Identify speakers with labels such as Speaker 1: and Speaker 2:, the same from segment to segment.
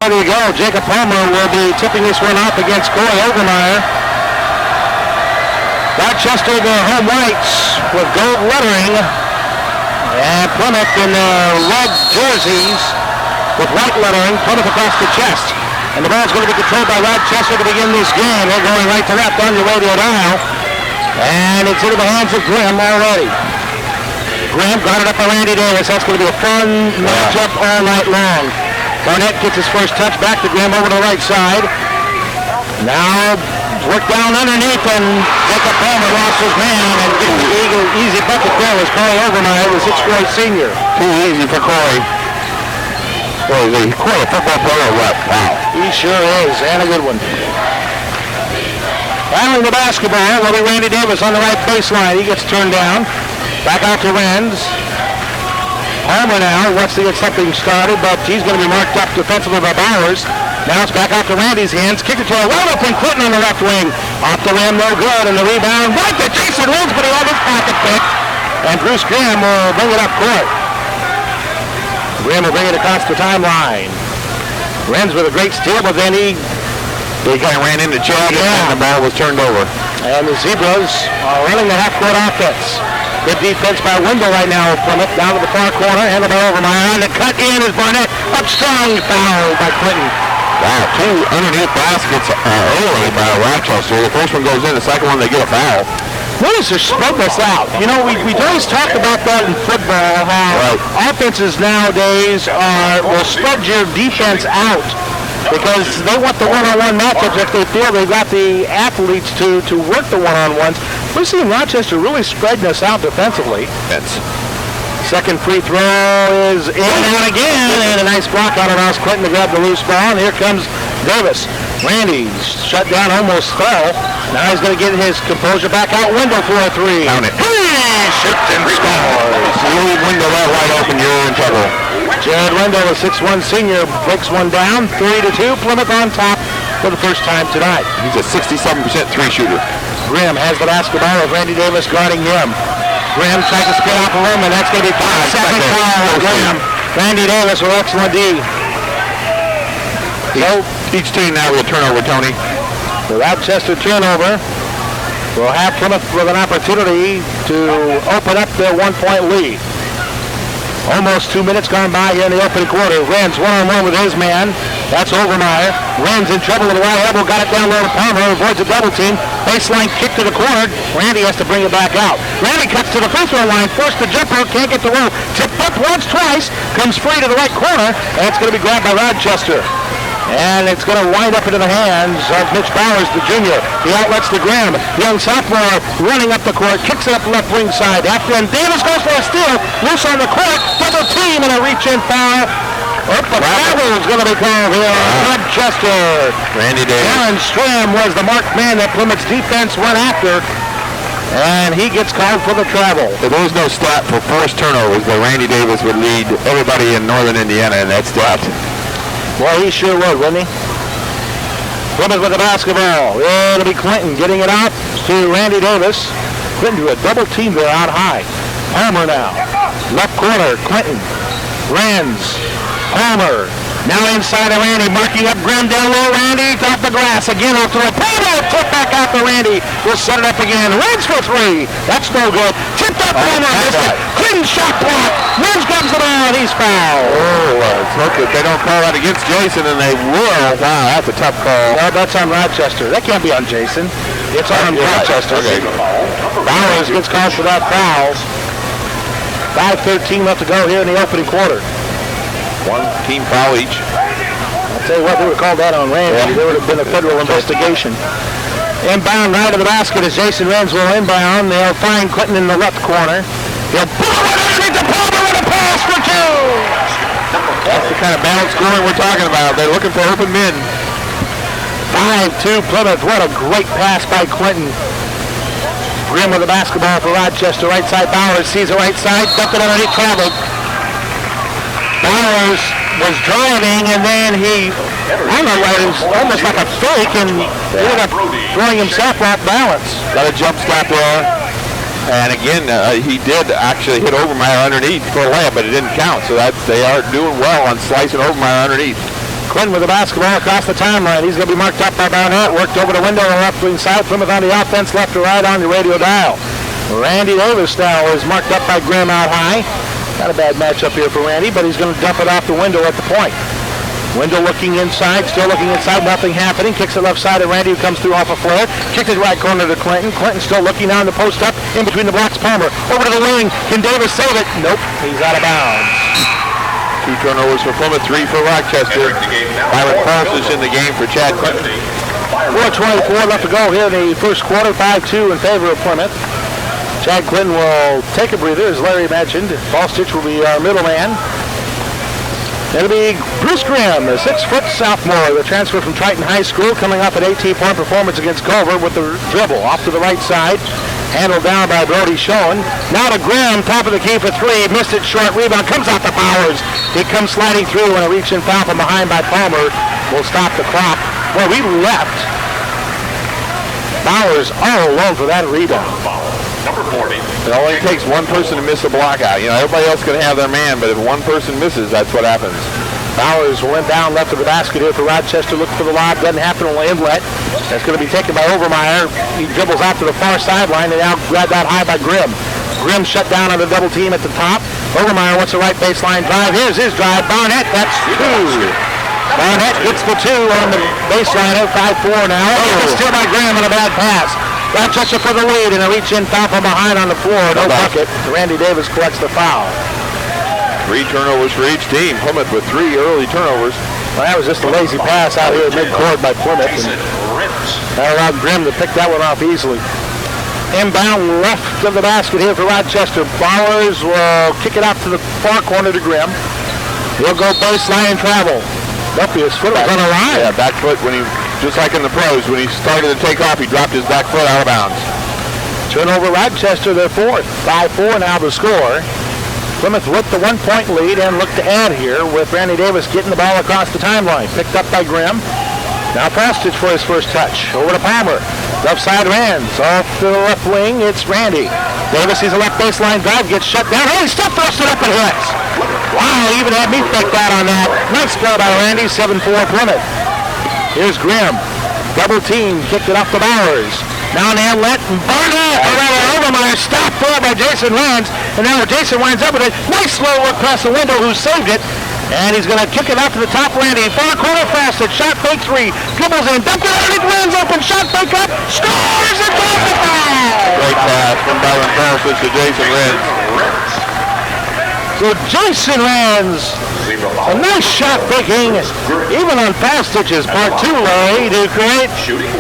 Speaker 1: There you go. Jacob Palmer will be tipping this one off against Corey Overmeyer. Rochester, their home whites with gold lettering. And Plymouth in their red jerseys with white lettering. Plymouth across the chest. And the ball's going to be controlled by Rochester to begin this game. They're going right to left on your radio dial. And it's into the hands of Grimm already. Grimm got it up by Randy Davis. That's going to be a fun matchup all night long. Barnett gets his first touch back to Grimm over to the right side. Now work down underneath and Jacob Palmer lost his man and gets the easy bucket there was Corey Overmeyer, the 6th grade senior.
Speaker 2: Too easy for Corey. Boy, is he quite a football player or what? Wow.
Speaker 1: He sure is, and a good one. Handling the basketball will be Randy Davis on the right baseline. He gets turned down. Back out to Renz. Palmer now wants to get something started, but he's going to be marked up defensively by Bowers. Now it's back out to Randy's hands. Kick it to a wide-open Clinton on the left wing. Off the rim, no good, and the rebound right to Jason Renz, but he had his pocket picked. And Bruce Graham will bring it up court. Graham will bring it across the timeline. Renz with a great steal, but then he
Speaker 2: kind of ran into Chad and the ball was turned over.
Speaker 1: And the Zebras are running the half-court offense. Good defense by Wendell right now. Plymouth down to the far corner. Handled by Overmeyer. And the cut in is Barnett. Up strong. Foul by Clinton.
Speaker 2: Wow, 2 underneath baskets early by Rochester. The first one goes in. The second one, they get a foul.
Speaker 1: Notice they're spreading us out. You know, we always talk about that in football, how offenses nowadays will spread your defense out because they want the one-on-one matchups if they feel they've got the athletes to work the one-on-ones. We're seeing Rochester really spreading us out defensively. Second free throw is in and again, and a nice block out of Ross Clinton to grab the loose ball, and here comes Davis. Randy shut down, almost fell. Now he's going to get his composure back out. Wendell for a 3.
Speaker 2: Count it.
Speaker 1: Shipped and scores.
Speaker 2: You leave Wendell that wide open, you're in trouble.
Speaker 1: Jared Wendell, a 6'1 senior, breaks one down. 3-2. Plymouth on top for the first time tonight.
Speaker 2: He's a 67% 3-shooter.
Speaker 1: Grimm has the basketball with Randy Davis guarding him. Grimm tries to spin off a rim, and that's going to be 5-second foul. Grimm. Randy Davis with excellent D.
Speaker 2: Each team now with a turnover, Tony.
Speaker 1: The Rochester turnover will have Plymouth with an opportunity to open up their 1-point lead. Almost 2 minutes gone by here in the opening quarter. Renz one-on-one with his man. That's Overmeyer. Renz in trouble with the right elbow. Got it down low to Palmer. Avoids a double team. Baseline kick to the corner. Randy has to bring it back out. Randy cuts to the free throw line. Forced the jumper. Can't get the roll. Tipped up once, twice. Comes free to the right corner. And it's going to be grabbed by Rochester. And it's going to wind up into the hands of Mitch Bowers, the junior. The outlets to Graham. Young sophomore running up the court. Kicks it up left wing side. After and Davis goes for a steal. Loose on the court. Double team and a reach-in foul. The foul is going to be called here. Rochester.
Speaker 2: Randy Davis.
Speaker 1: Aaron Stram was the marked man that Plymouth's defense went after. And he gets called for the travel.
Speaker 2: If there was no stat for forced turnovers, but Randy Davis would lead everybody in northern Indiana in that stat.
Speaker 1: Well, he sure would, wouldn't he? Plymouth with the basketball. It'll be Clinton getting it out to Randy Davis. Clinton to a double team there out high. Palmer now. Left corner, Clinton. Renz. Palmer. Now inside of Randy, marking up Grimm down low. Randy off the glass. Again off to the Palmer. Tip back out to Randy. We'll set it up again. Renz for 3. That's no good. Tipped up Palmer. Clinton shot block. Renz grabs the ball and he's fouled.
Speaker 2: Look, if they don't call that against Jason, and they will. Wow, that's a tough call.
Speaker 1: Well, that's on Rochester. That can't be on Jason. It's on Rochester.
Speaker 2: Okay.
Speaker 1: Bowers gets called for that foul. 5:13 left to go here in the opening quarter.
Speaker 2: 1 team foul each.
Speaker 1: I'll tell you what, they would have called that on Randy. Yeah. There would have been a federal investigation. Inbound right of the basket as Jason Renz will inbound. They'll find Clinton in the left corner. He'll pull it underneath the Palmer with a pass for 2.
Speaker 2: That's the kind of balanced scoring we're talking about. They're looking for open men.
Speaker 1: 5-2 Plymouth. What a great pass by Clinton. Grimm with the basketball for Rochester. Right side, Bowers sees the right side. Dumped it underneath, traveled. Bowers was driving, and then he, I don't know, it was almost like a fake, and ended up throwing himself off balance.
Speaker 2: Got a jump stop there. And again, he did actually hit Overmeyer underneath for a layup, but it didn't count. So they are doing well on slicing Overmeyer underneath.
Speaker 1: Clinton with the basketball across the timeline. He's going to be marked up by Barnett. Worked over the window on the left wing side. Plymouth on the offense, left to right on the radio dial. Randy Davis now is marked up by Grimm out high. Not a bad matchup here for Randy, but he's going to dump it off the window at the point. Window looking inside, still looking inside, nothing happening. Kicks it left side at Randy, who comes through off a flare. Kicks it right corner to Clinton. Clinton still looking down the post up, in between the blocks. Palmer over to the wing. Can Davis save it? Nope, he's out of bounds.
Speaker 2: 2 turnovers for Plymouth, 3 for Rochester. Byron Falls is in the game for Chad Clinton.
Speaker 1: 4:24 left to go here in the first quarter. 5-2 in favor of Plymouth. Chad Clinton will take a breather, as Larry mentioned. Falstich will be our middleman. It'll be Bruce Grimm, the 6-foot sophomore, the transfer from Triton High School, coming off an 18-point performance against Culver with the dribble off to the right side. Handled down by Brody Schoen. Now to Grimm, top of the key for 3. Missed it short. Rebound comes out to Bowers. He comes sliding through, and a reach and foul from behind by Palmer will stop the clock. Well, we left Bowers all alone for that rebound.
Speaker 3: Number 40.
Speaker 2: It only takes one person to miss a block out. You know, everybody else can have their man, but if one person misses, that's what happens.
Speaker 1: Bowers went down left of the basket here for Rochester, looking for the lob. Doesn't happen on the inlet. That's going to be taken by Overmeyer. He dribbles out to the far sideline and now grabbed out high by Grimm. Grimm shut down on the double team at the top. Overmeyer wants a right baseline drive. Here's his drive. Barnett, that's 2. Barnett gets the 2 on the baseline at 5-4 now. Oh. Still by Grimm on a bad pass. Rochester for the lead and a reach-in foul from behind on the floor. No bucket. Randy Davis collects the foul.
Speaker 2: 3 turnovers for each team. Plymouth with 3 early turnovers.
Speaker 1: Well, that was just a lazy pass out here at midcourt by Plymouth. That allowed Grimm to pick that one off easily. Inbound left of the basket here for Rochester. Bowers will kick it out to the far corner to Grimm. He'll go baseline and travel. Up his foot was on the line.
Speaker 2: Yeah, back foot when he, just like in the pros, when he started to take off, he dropped his back foot out of bounds.
Speaker 1: Turnover Rochester, their 4th. 5-4 now the score. Plymouth with the 1-point lead and look to add here with Randy Davis getting the ball across the timeline. Picked up by Grimm. Now Falstich for his first touch. Over to Palmer. Left side Rands. Off to the left wing, it's Randy. Davis sees a left baseline drive, gets shut down. Oh, he still throws it up and hits. Wow, he even had me faked out on that. Nice throw by Randy, 7-4 Plymouth. Here's Grimm. Double team, kicked it off to Bowers. Now an outlet, and Barnett, Overmeyer, stopped there by Jason Rands. And now Jason winds up with a nice slow look past the window, who saved it. And he's going to kick it out to the top. Randy, far corner fast, shot fake 3, dribbles in, dumped it out, it lands open, shot fake up, scores and goes the foul!
Speaker 2: Great pass from Byron Falstich to Jason Rands.
Speaker 1: So Jason Rands, a nice shot faking, even on Falstich's part 2, Larry, to create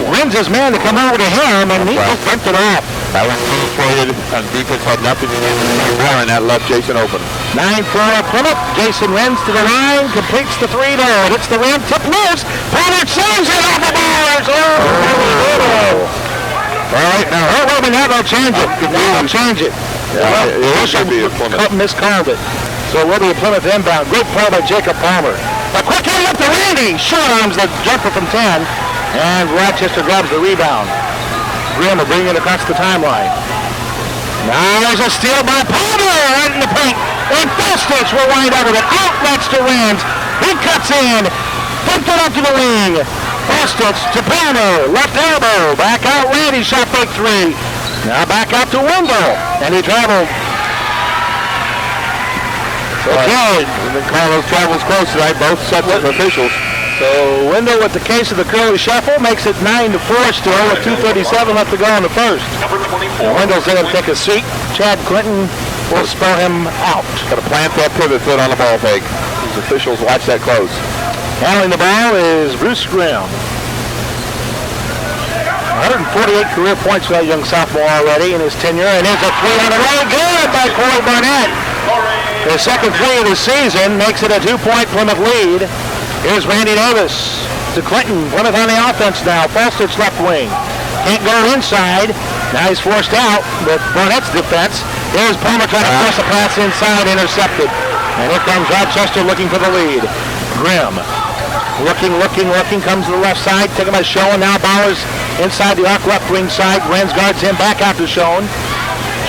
Speaker 1: Rands' man to come over to him, and he just bumped it off.
Speaker 2: That was frustrated, and defense had nothing to do with it, and that left Jason open.
Speaker 1: 9-4 Plymouth. Jason Rands to the line, completes the 3 there. Hits the rim, tip loose. Palmer saves it off the bars. All right, now, now they'll change it. Now they'll change it.
Speaker 2: It should be a Plymouth.
Speaker 1: Miscalled it. So it will be a Plymouth inbound. Great play by Jacob Palmer. A quick hit up to Randy. Short arms the jumper from 10. And Rochester grabs the rebound. Grimm will bring it across the timeline. Now there's a steal by Palmer right in the paint. And Falstich will wind up with it. Outlets to Rands. He cuts in. Pumped it up to the wing. Falstich to Palmer. Left elbow. Back out Randy. Shot fake 3. Now back out to Wendell. And he traveled. Okay.
Speaker 2: And then Carlos travels close tonight. Both sets of officials.
Speaker 1: So Wendell with the case of the curly shuffle makes it 9-4 still with 2:37 left to go in the first. Wendell's going to take a seat. Chad Clinton will spell him out.
Speaker 2: Got to plant that pivot foot on the ball fake. These officials watch that close.
Speaker 1: Handling the ball is Bruce Grimm. 148 career points for that young sophomore already in his tenure, and there's a 3 on the road. Good by Corey Barnett. His second 3 of the season makes it a 2-point Plymouth lead. Here's Randy Davis to Clinton. Plymouth on the offense now. Falstich left wing. Can't go inside. Now he's forced out with Barnett's defense. Here's Palmer trying to force a pass inside, intercepted. And here comes Rochester looking for the lead. Grimm. Looking, comes to the left side. Taking by Schoen. Now Bowers inside the arc left wing side. Rands guards him back out to Schoen.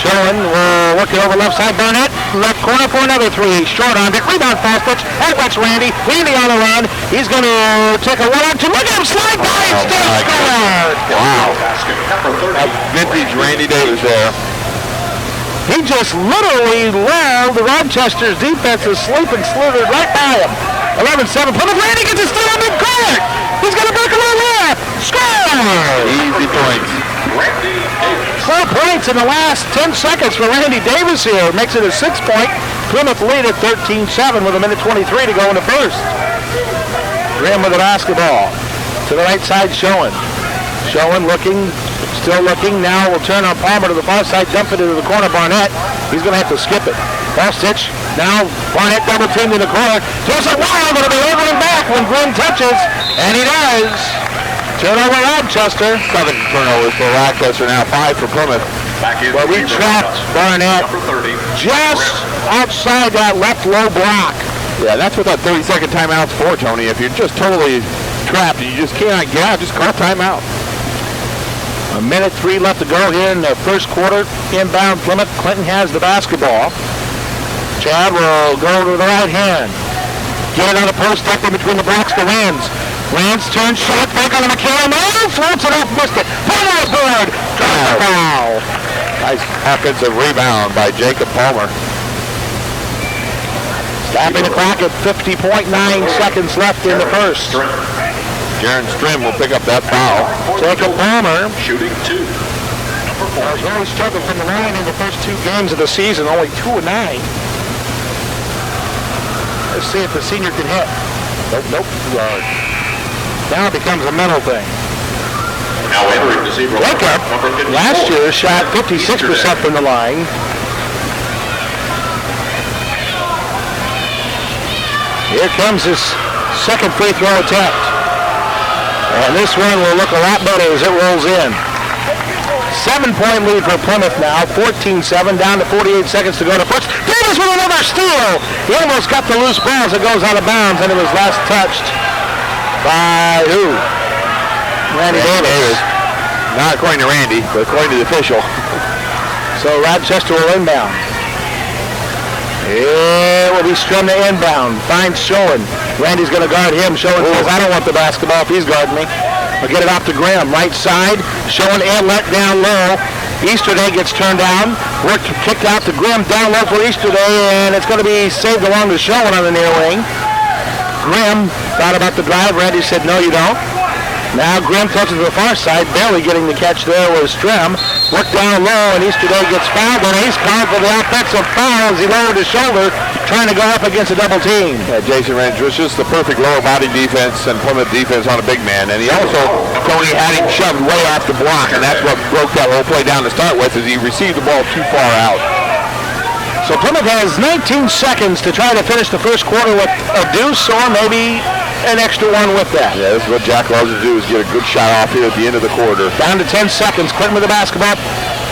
Speaker 1: Schoen will work it over left side. Barnett left corner for another three. Short on it. Rebound fast pitch. Headbutts Randy. Randy on the run. He's going to take a 1-on-2. Look at him slide by and still scored.
Speaker 2: Wow. Vintage Randy Davis there.
Speaker 1: He just literally lulled the Rochester's defense to sleep and slithered right by him. 11-7. Plymouth Randy gets a steal on mid-court. He's going to break a little left. Score!
Speaker 2: Easy points.
Speaker 1: 4 points in the last 10 seconds for Randy Davis here. Makes it a 6-point. Plymouth lead at 13-7 with a minute 23 to go in the first. Graham with the basketball. To the right side, Schoen. Schoen looking, still looking. Now will turn on Palmer to the far side, dump it into the corner. Barnett, he's going to have to skip it. Bostich, now Barnett double teamed in the corner. Throws it wild, but it'll be over and back when Graham touches, and he does. Turnover Rochester.
Speaker 2: 7 turnovers for Rochester, now 5 for Plymouth.
Speaker 1: Well, we trapped Barnett just outside that left low block.
Speaker 2: Yeah, that's what that 30-second timeout's for, Tony. If you're just totally trapped and you just cannot get out, just call timeout.
Speaker 1: A minute 3 left to go here in the first quarter. Inbound Plymouth. Clinton has the basketball. Chad will go to the right hand. Get it on the post up in between the blocks to Rance. Rance turns shot back on the McKay. Oh, floats it off, missed it. Palmer aboard. Drops the foul.
Speaker 2: Nice offensive rebound by Jacob Palmer.
Speaker 1: Stopping the clock at 50.9 seconds left in the first.
Speaker 2: Jaron Strim will pick up that foul.
Speaker 1: Jacob Palmer.
Speaker 3: Shooting 2.
Speaker 1: Has really struggled from the line in the first 2 games of the season. Only 2 of 9. Let's see if the senior can hit. Nope. Now it becomes a mental thing.
Speaker 3: Now entering the zero.
Speaker 1: Jacob, last year, shot 56% from the line. Here comes his second free throw attempt. And this one will look a lot better as it rolls in. 7-point lead for Plymouth now. 14-7, down to 48 seconds to go to first. Davis with another steal. He almost got the loose ball as it goes out of bounds, and it was last touched by who? Randy Davis.
Speaker 2: Not according to Randy, but according to the official.
Speaker 1: So Rochester will inbound. It will be Strum to inbound. Finds Schoen. Randy's going to guard him. Schoen says, I don't want the basketball if he's guarding me. I'll get it off to Graham. Right side. Schoen and let down low. Easterday gets turned down. Work kicked out to Graham down low for Easterday, and it's going to be saved along to Schoen on the near wing. Graham thought about the drive. Randy said, no, you don't. Now Graham throws it to the far side, barely getting the catch there was Strum. Worked down low, and Easterday gets fouled, and he's called for the offensive foul as he lowered his shoulder, trying to go up against a double team.
Speaker 2: Yeah, Jason Range was just the perfect lower body defense and Plymouth defense on a big man, and he also, Tony, had him shoved way off the block, and that's what broke that whole play down to start with, is he received the ball too far out.
Speaker 1: So Plymouth has 19 seconds to try to finish the first quarter with a deuce or maybe an extra one with that.
Speaker 2: Yeah, this is what Jack loves to do, is get a good shot off here at the end of the quarter.
Speaker 1: Down to 10 seconds. Clinton with the basketball.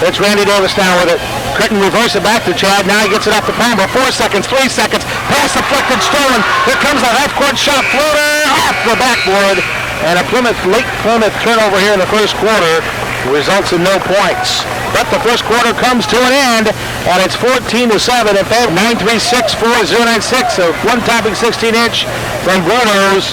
Speaker 1: It's Randy Davis now with it. Clinton reverse it back to Chad. Now he gets it off to Palmer. 4 seconds, 3 seconds. Pass deflected, stolen. Here comes the half-court shot floater off the backboard. And a late Plymouth turnover here in the first quarter results in no points. But the first quarter comes to an end, and it's 14-7 in favor. 9364096, a one-topping 16-inch from Bruners.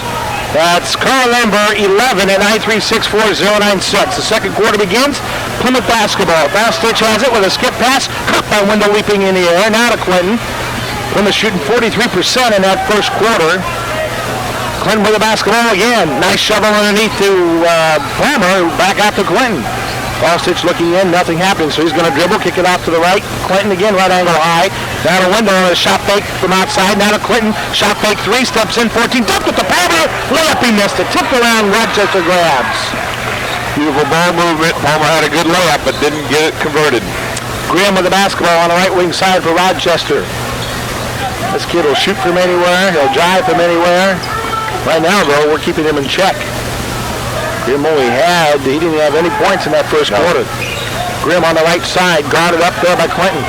Speaker 1: That's car number 11 at 9364096. The second quarter begins. Plymouth basketball. Bastich has it with a skip pass. Caught by Wendell leaping in the air. Now to Clinton. Plymouth shooting 43% in that first quarter. Clinton with the basketball again. Nice shovel underneath to Palmer. Back out to Clinton. Bostich looking in, nothing happening, so he's going to dribble, kick it off to the right. Clinton again, right angle high. Now to Wendell on a shot fake from outside. Now to Clinton, shot fake 3, steps in 14, dumped it to Palmer. Layup, he missed it. Tipped around, Rochester grabs.
Speaker 2: Beautiful ball movement. Palmer had a good layup, but didn't get it converted.
Speaker 1: Graham with the basketball on the right wing side for Rochester. This kid will shoot from anywhere. He'll drive from anywhere. Right now, though, we're keeping him in check. Graham only he didn't have any points in that first quarter. Graham on the right side, guarded up there by Clinton.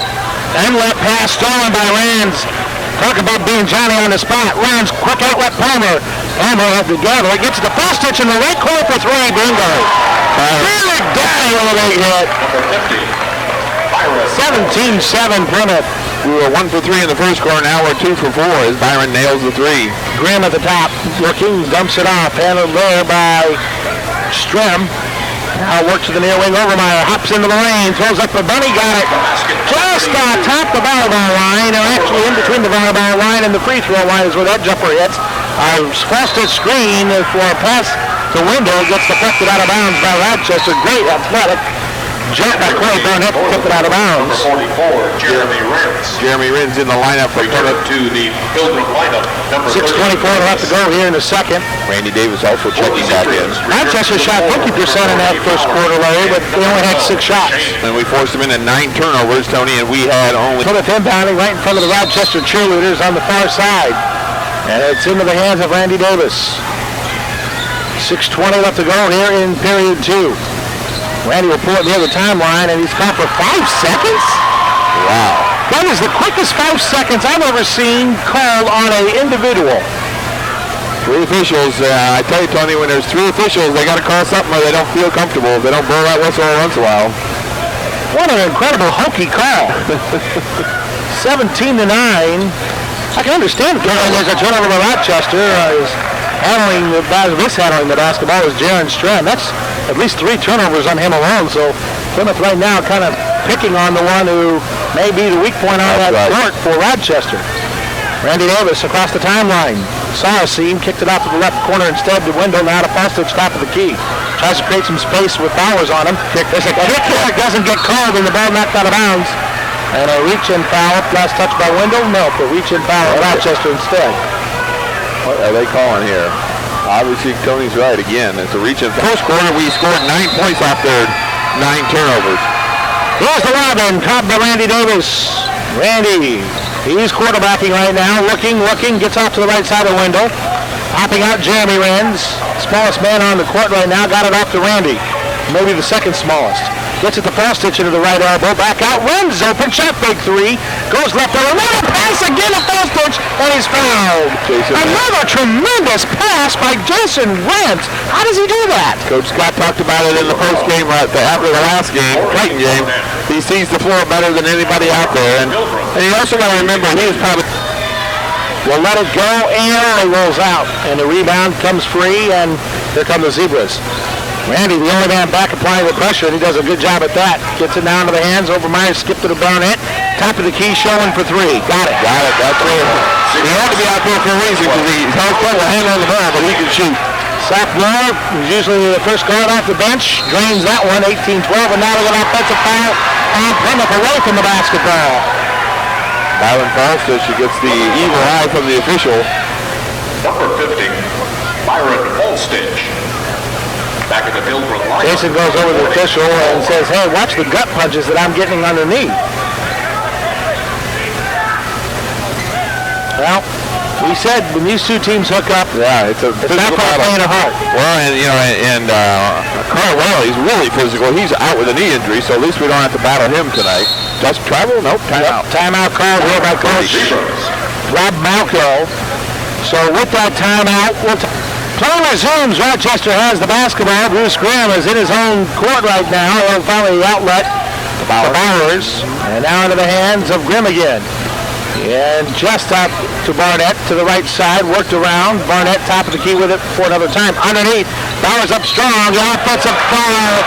Speaker 1: And left pass stolen by Rands. Talk about being Johnny on the spot. Rands, quick outlet Palmer. Palmer up together. He gets to the fast stitch in the right corner for 3. Bingo. Big daddy with a big hit. 17-7 Plymouth.
Speaker 2: We were 1 for 3 in the first quarter. Now we're 2 for 4 as Byron nails the three.
Speaker 1: Grimm at the top, looking, dumps it off. Handled there by Strem. Now work to the near wing. Overmeyer hops into the lane, throws up the bunny, got it. Just top the volleyball line, or actually in between the volleyball line and the free throw line is where that jumper hits. Foster screen for a pass to Wendell, gets deflected out of bounds by Rochester. Great athletic jump by Clay Burnett, tipped it out of bounds.
Speaker 3: Number 44, Jeremy Rins.
Speaker 2: Jeremy Rins in the lineup for
Speaker 3: Return to the Pilgrim lineup. Number
Speaker 1: 6:24 left to go here in the second.
Speaker 2: Randy Davis also checking back in.
Speaker 1: Rochester shot 50% in that first quarter, Larry, but they only had 6 shots.
Speaker 2: And we forced them into 9 turnovers, Tony, and we had only...
Speaker 1: Plymouth inbounding right in front of the Rochester cheerleaders on the far side. And it's into the hands of Randy Davis. 6:20 left to go here in period 2. Randy will pull it near the timeline, and he's caught for 5 seconds?
Speaker 2: Wow.
Speaker 1: That is the quickest 5 seconds I've ever seen called on an individual.
Speaker 2: 3 officials. I tell you, Tony, when there's 3 officials, they got to call something or they don't feel comfortable. They don't blow that whistle once in a while.
Speaker 1: What an incredible hokey call. 17-9. I can understand there's a turnover to Rochester. Mishandling the basketball is Jaron Strand. That's at least 3 turnovers on him alone. So Plymouth right now kind of picking on the one who may be the weak point on that court for Rochester. Randy Davis across the timeline. Saw a seam, kicked it out to the left corner instead to Wendell. Now to Fostich, top of the key. Tries to create some space with Bowers on him. There's a kick here. It doesn't get called and the ball knocked out of bounds. And a reach-in foul. Last touch by Wendell. No, the reach-in foul at Rochester instead.
Speaker 2: What are they calling here? Obviously, Tony's right again. It's a reach-in. First quarter, we scored 9 points off their 9 turnovers.
Speaker 1: Here's the Robin, caught by Randy Davis. Randy, he's quarterbacking right now. Looking, gets off to the right side of Wendell. Hopping out Jeremy Rins. Smallest man on the court right now. Got it off to Randy. Maybe the second smallest. Gets it to Fostich into the right elbow. Back out. Rins open. Shot fake 3. Goes left over. Another pass again to Fostich. And he's fouled. Another tremendous pass by Jason Rins. How does he do that?
Speaker 2: Coach Scott talked about it in the post game after the last game, Creighton game. He sees the floor better than anybody out there. And you also got to remember, he was probably...
Speaker 1: Will let it go, and it rolls out. And the rebound comes free, and here come the Zebras. Randy, the only man back applying the pressure, and he does a good job at that. Gets it down to the hands. Overmeyer, skip to the Burnett. Top of the key, showing for 3. Got it.
Speaker 2: That's it. He had to be out there for a reason because he's held fun with a hand on the ball, but he can shoot.
Speaker 1: Sophomore, usually the first guard off the bench, drains that one, 18-12, and now we got an offensive foul on Plymouth away from the basketball.
Speaker 2: Byron Fostich, she gets the evil eye from the official.
Speaker 3: Number 50, Byron Fostich. Back at the Pilgrim line.
Speaker 1: Jason goes over to the official and says, hey, watch the gut punches that I'm getting underneath. Well, we said when these 2 teams hook up,
Speaker 2: it's
Speaker 1: not quite playing a heart.
Speaker 2: Well, and Carwell, he's really physical. He's out with a knee injury, so at least we don't have to battle him tonight. Just travel? Nope, timeout.
Speaker 1: Timeout called here by Coach Rob Malco. So with that timeout, play resumes. Rochester has the basketball. Bruce Graham is in his own court right now. He'll finally outlet the Bowers. And now into the hands of Grimm again. And just up to Barnett to the right side. Worked around. Barnett top of the key with it for another time. Underneath. Bowers up strong. The offensive foul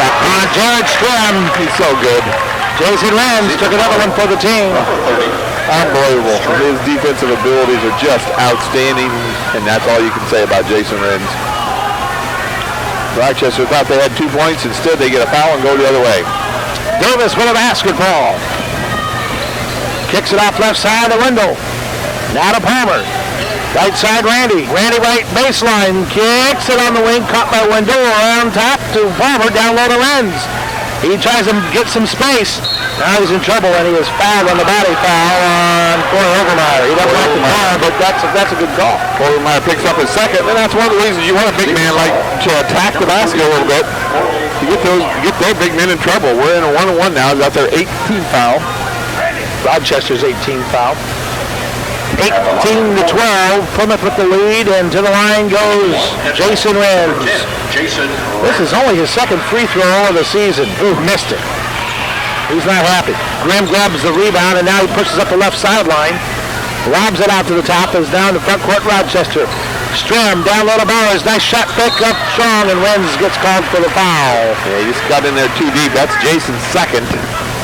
Speaker 1: on Jared Strum.
Speaker 2: He's so good.
Speaker 1: Jason Rams took another one for the team.
Speaker 2: Unbelievable. His defensive abilities are just outstanding, and that's all you can say about Jason Rins. Rochester thought they had 2 points. Instead, they get a foul and go the other way.
Speaker 1: Davis with a basketball. Kicks it off left side of the window. Now to Palmer. Right side, Randy. Randy right baseline. Kicks it on the wing. Caught by Wendell. Around top to Palmer. Down low to Renz. He tries to get some space. Now he's in trouble, and he was fouled on the body foul on Corey Overmeyer. He doesn't like the call, but that's a good call.
Speaker 2: Overmeyer picks up his second, and that's one of the reasons you want a big man like to attack the basket a little bit. You get their big men in trouble. We're in a 1-on-1 now. That's their 18th foul.
Speaker 1: Rochester's 18th foul. 18-12. Plymouth with the lead, and to the line goes Jason Rins. This is only his second free throw of the season. Ooh, missed it. He's not happy. Grimm grabs the rebound, and now he pushes up the left sideline. Lobs it out to the top. Is down to front court Rochester. Stram down low to Bowers. Nice shot fake up strong, and Renz gets called for the foul.
Speaker 2: Yeah, he just got in there too deep. That's Jason's second.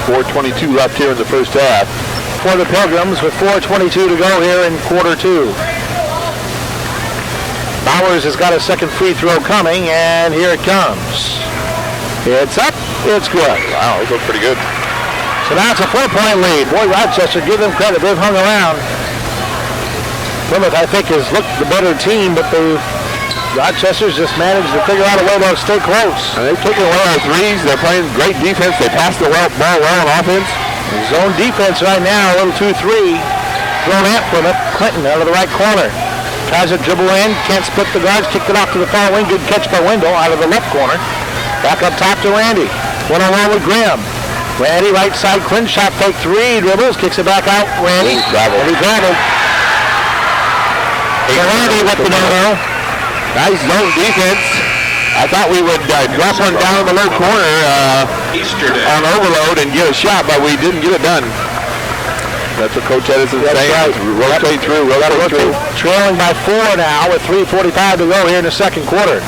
Speaker 2: 4:22 left here in the first half.
Speaker 1: For the Pilgrims with 4:22 to go here in quarter two. Bowers has got a second free throw coming, and here it comes. It's up. It's good.
Speaker 2: Wow, those look pretty good.
Speaker 1: So now it's a 4-point lead. Boy, Rochester, give them credit. They've hung around. Plymouth, I think, has looked the better team, but the Rochester's just managed to figure out a way to stay close.
Speaker 2: And they've taken away our threes. They're playing great defense. They pass the ball well on offense.
Speaker 1: Zone defense right now, a little 2-3. Thrown at Plymouth. Clinton out of the right corner. Tries to dribble in. Can't split the guards. Kicked it off to the far wing. Good catch by Wendell out of the left corner. Back up top to Randy. One-on-one with Graham. Randy, right side, Clinton, shot fake three, dribbles, kicks it back out. Randy,
Speaker 2: Randy
Speaker 1: traveled. Randy with the no-no.
Speaker 2: Nice zone defense. I thought we would drop one down in the low corner on overload and get a shot, but we didn't get it done. That's what Coach Edison's saying.
Speaker 1: Right.
Speaker 2: Rotate through.
Speaker 1: Trailing by 4 now with 3:45 to go here in the second quarter.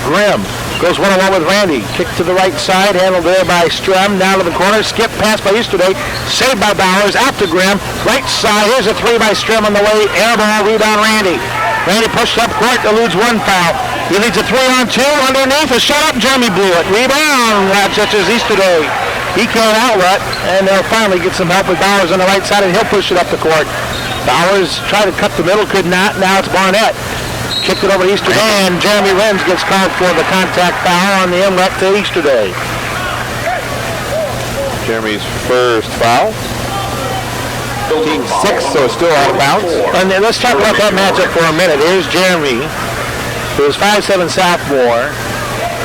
Speaker 1: Grimm goes one-on-one with Randy. Kick to the right side, handled there by Strum. Down to the corner, skip pass by Easterday. Saved by Bowers, out to Grimm. Right side, here's a three by Strum on the way. Air ball, rebound Randy. Randy pushed up court, eludes one foul. He leads a 3-on-2 underneath. A shot up, Jeremy blew it. Rebound, Rochester's Easterday. He can't outlet, and they'll finally get some help with Bowers on the right side, and he'll push it up the court. Bowers tried to cut the middle, could not. Now it's Barnett. Kicked it over to Easterday, and Jeremy Renz gets called for the contact foul on the inlet to Easterday.
Speaker 2: Jeremy's first foul. 15-6, so it's still out of bounds.
Speaker 1: And then let's talk about that matchup for a minute. Here's Jeremy, who's 5'7" sophomore,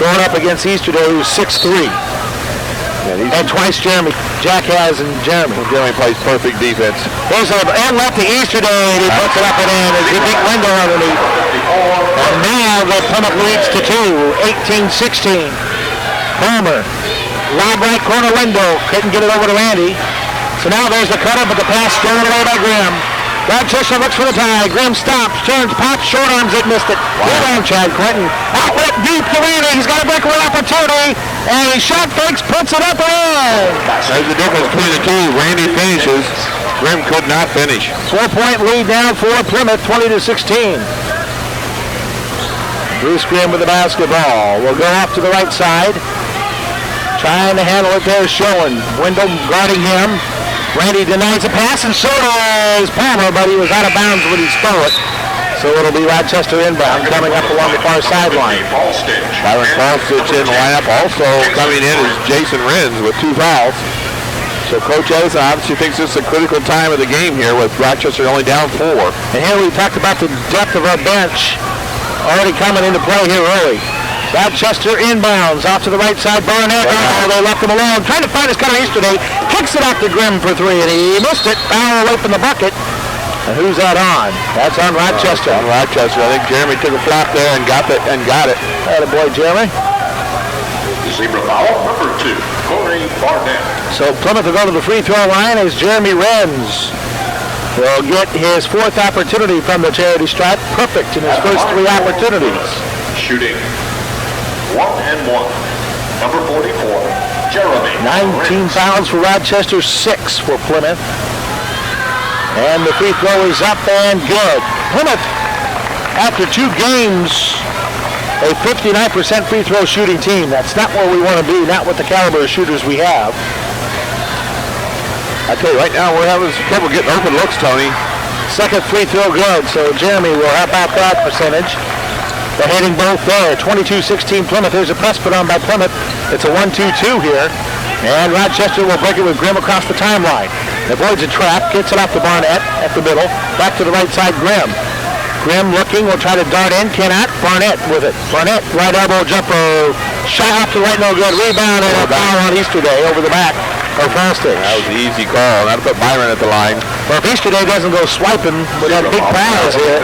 Speaker 1: going up against Easterday, who's 6'3". And twice Jeremy. Jack has and Jeremy.
Speaker 2: Jeremy plays perfect defense.
Speaker 1: There's an inlet to Easterday, and he puts it up and in. There's a big window underneath. And now the Plymouth leads to 2, 18-16. Palmer, lob right corner window, couldn't get it over to Randy. So now there's the cutter, but the pass stolen away by Grimm. Rochester looks for the tie. Grimm stops, turns, pops, short arms it, missed it. Rebound, Chad Clinton. Outlet deep to Randy. He's got a breakaway opportunity. And he shot fakes, puts it up and in.
Speaker 2: There's the difference between the two. Randy finishes. Grimm could not finish.
Speaker 1: 4-point lead now for Plymouth, 20-16. Bruce Grimm with the basketball. Will go off to the right side. Trying to handle it there, showing. Wendell guarding him. Randy denies a pass, and so does Palmer, but he was out of bounds when he stole it. So it'll be Rochester inbound coming up along the far sideline.
Speaker 2: Byron Falstich in the lineup. Also coming in is Jason Renz with 2 fouls. So Coach Edison obviously thinks this is a critical time of the game here with Rochester only down 4.
Speaker 1: And here we talked about the depth of our bench already coming into play here early. Rochester inbounds off to the right side. Barnett, they left him alone. Trying to find his cutter Easterday. Kicks it off to Grimm for 3, and he missed it. Foul away from the bucket. And who's that on? That's on Rochester.
Speaker 2: On Rochester. I think Jeremy took a flop there and got it.
Speaker 1: Atta boy, Jeremy.
Speaker 3: Zebra foul number 2, Corey Barnett.
Speaker 1: So Plymouth will go to the free throw line as Jeremy Renz will get his 4th opportunity from the charity stripe. Perfect in his first 3 opportunities.
Speaker 3: Shooting 1 and 1. Number 44, Jeremy
Speaker 1: 19 fouls for Rochester, 6 for Plymouth. And the free throw is up and good. Plymouth, after 2 games, a 59% free throw shooting team. That's not where we want to be, not with the caliber of shooters we have.
Speaker 2: I tell you, right now we're having some trouble getting open looks, Tony.
Speaker 1: Second free throw good, so Jeremy will help out that percentage. They're hitting both there. 22-16 Plymouth. There's a press put on by Plymouth. It's a 1-2-2 here. And Rochester will break it with Grimm across the timeline. Avoids a trap, gets it off to Barnett at the middle. Back to the right side, Grimm. Grimm looking, will try to dart in, cannot. Barnett with it. Barnett, right elbow jumper. Shot off to the right, no good. Rebound and a foul on Easterday over the back of Falstich.
Speaker 2: That was an easy call. Not to put Byron at the line.
Speaker 1: Well, if Easterday doesn't go swiping with that big pass here,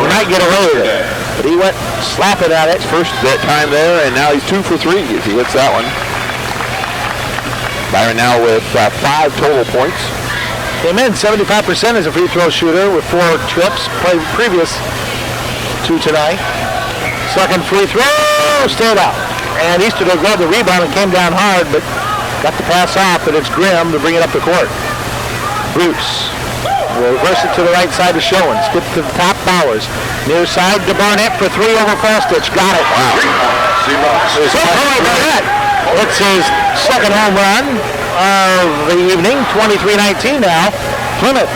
Speaker 1: he might get away with it. But he went slapping at it.
Speaker 2: First that time there, and now he's 2 for 3 if he hits that one. Byron now with 5 total points.
Speaker 1: Came in 75% as a free throw shooter with 4 trips previous to tonight. Second free throw, stayed out. And Easterday grabbed the rebound and came down hard, but got the pass off, and it's Grimm to bring it up the court. Bruce will reverse it to the right side to Schoen. Skip to the top, Bowers. Near side to Barnett for 3 over Falstich. Got it. Wow. Barnett. It's his second home run of the evening. 23-19 now. Plymouth.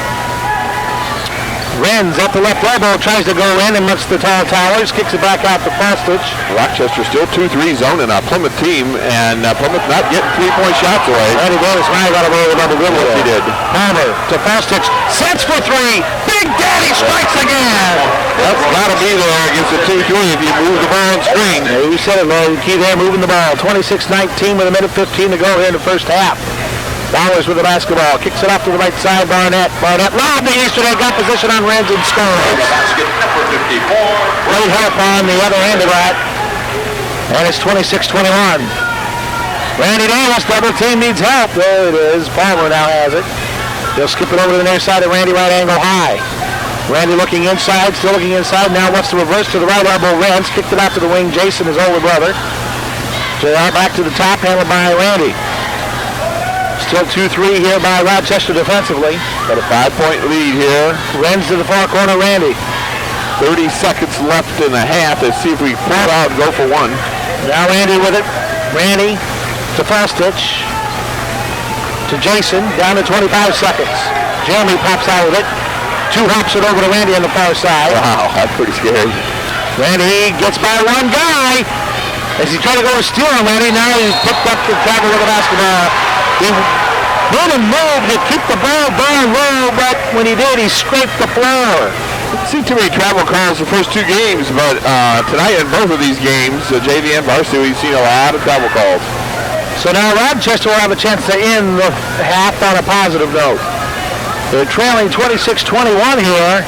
Speaker 1: Renz at the left elbow, tries to go in amongst the tall towers, kicks it back out to Falstich.
Speaker 2: Rochester still 2-3 zone in a Plymouth team, and Plymouth not getting 3-point shots away.
Speaker 1: Eddie Davis finally got away with a double dribble.
Speaker 2: Yes, he did.
Speaker 1: Palmer to Falstich, sets for 3. Big Daddy strikes again.
Speaker 2: That's got to be there against the 2-3 if you move the ball on screen.
Speaker 1: Yeah, you said it, Lloyd. Key there, moving the ball. 26-19 with a minute 15 to go here in the first half. Bowers with the basketball, kicks it off to the right side, Barnett lobbed to Easterday, got position on Renz and scores.
Speaker 3: Basket number 54.
Speaker 1: Great help on the other end of that. And it's 26-21. Randy Davis, double team needs help. There it is. Palmer now has it. He'll skip it over to the near side of Randy, right angle high. Randy looking inside, still looking inside, now wants to reverse to the right elbow. Renz kicked it out to the wing. Jason, his older brother. JR back to the top, handled by Randy. Still 2-3 here by Rochester defensively.
Speaker 2: Got a 5-point lead here.
Speaker 1: Renz to the far corner, Randy.
Speaker 2: 30 seconds left in the half. Let's see if we pull it out and go for one.
Speaker 1: Now Randy with it. Randy to Falstich. To Jason, down to 25 seconds. Jeremy pops out with it. 2 hops it over to Randy on the far side.
Speaker 2: Wow, that's pretty scary.
Speaker 1: Randy gets by one guy. As he tried to go to steal him, Randy, now he's picked up the travel with the basketball. He made a move to keep the ball down low, but when he did, he scraped the floor.
Speaker 2: Didn't see too many travel calls the first 2 games, but tonight in both of these games, JV and varsity, we've seen a lot of travel calls.
Speaker 1: So now Rochester will have a chance to end the half on a positive note. They're trailing 26-21 here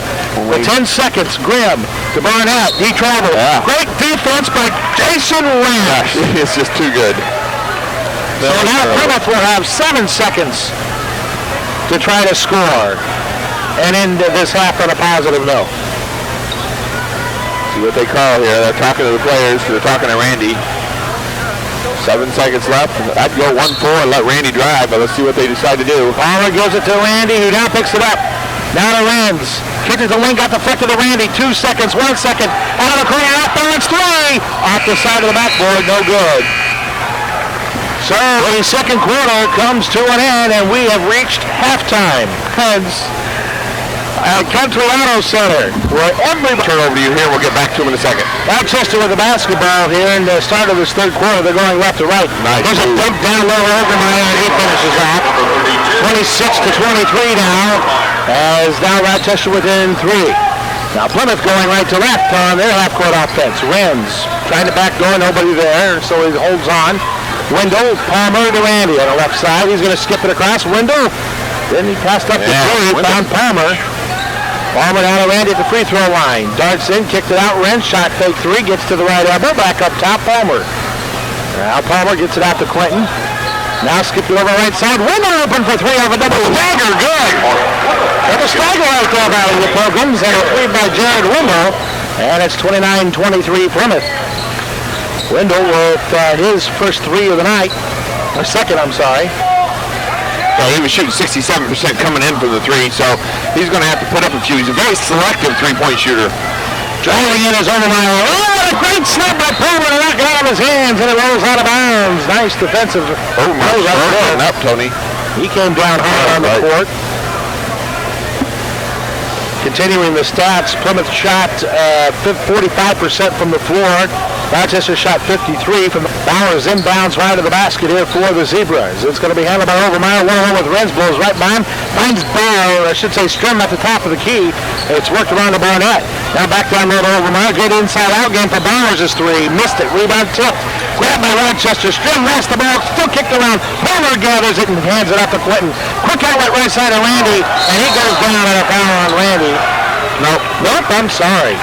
Speaker 1: with 10 seconds. Grimm to Barnett. He travels.
Speaker 2: Yeah.
Speaker 1: Great defense by Jason Renz.
Speaker 2: It's just too good.
Speaker 1: So now Plymouth will have 7 seconds to try to score and end this half on a positive note.
Speaker 2: See what they call here. They're talking to the players. They're talking to Randy. 7 seconds left. I'd go 1-4 and let Randy drive, but let's see what they decide to do.
Speaker 1: Palmer gives it to Randy, who now picks it up. Now to Renz. Kicked it to Wing, got the flick to the Randy. 2 seconds, 1 second. Out of the corner, out there, it's 3. Off the side of the backboard, no good. So the second quarter comes to an end, and we have reached halftime. Heads at Country Auto Center, where everybody...
Speaker 2: Turn over to you here. We'll get back to him in a second.
Speaker 1: Rochester with the basketball here in the start of this third quarter. They're going left to right.
Speaker 2: Nice.
Speaker 1: There's a dump down low Overmeyer, and he finishes off. 26-23 now, as now Rochester within 3. Now Plymouth going right to left on their half-court offense. Renz trying to backdoor, nobody there, so he holds on. Wendell, Palmer to Randy on the left side. He's going to skip it across. Wendell. Then he passed up to three. Found Palmer. Palmer down to Randy at the free throw line. Darts in, kicked it out. Renz shot fake 3. Gets to the right elbow. Back up top. Palmer. Now Palmer gets it out to Clinton. Now skipped it over right side. Wendell open for 3 off a double stagger. Good. Double stagger right there by the Pilgrims. And a 3 by Jared Wendell. And it's 29-23 Plymouth. Wendell with his first 3 of the night. Or second, I'm sorry.
Speaker 2: Well, he was shooting 67% coming in from the 3, so he's going to have to put up a few. He's a very selective 3-point shooter.
Speaker 1: Driving in his Overmeyer. Oh, what a great snap by Palmer to knock it out of his hands, and it rolls out of bounds. Nice defensive.
Speaker 2: Overmeyer up, Tony.
Speaker 1: He came down hard on the court. Continuing the stats, Plymouth shot 45% from the floor. Rochester shot 53 from the Bowers inbounds right to the basket here for the Zebras. It's going to be handled by Overmeyer. 1-1 with Renz, blows right by him. Finds Bauer, I should say Strim at the top of the key. It's worked around to Barnett. Now back down low to Overmeyer. Good inside-out game for Bowers is 3. Missed it. Rebound tipped. Grabbed by Rochester. Strim lost the ball. Still kicked around. Bauer gathers it and hands it up to Clinton. Quick outlet right side of Randy. And he goes down on a foul on Randy. Nope, I'm sorry.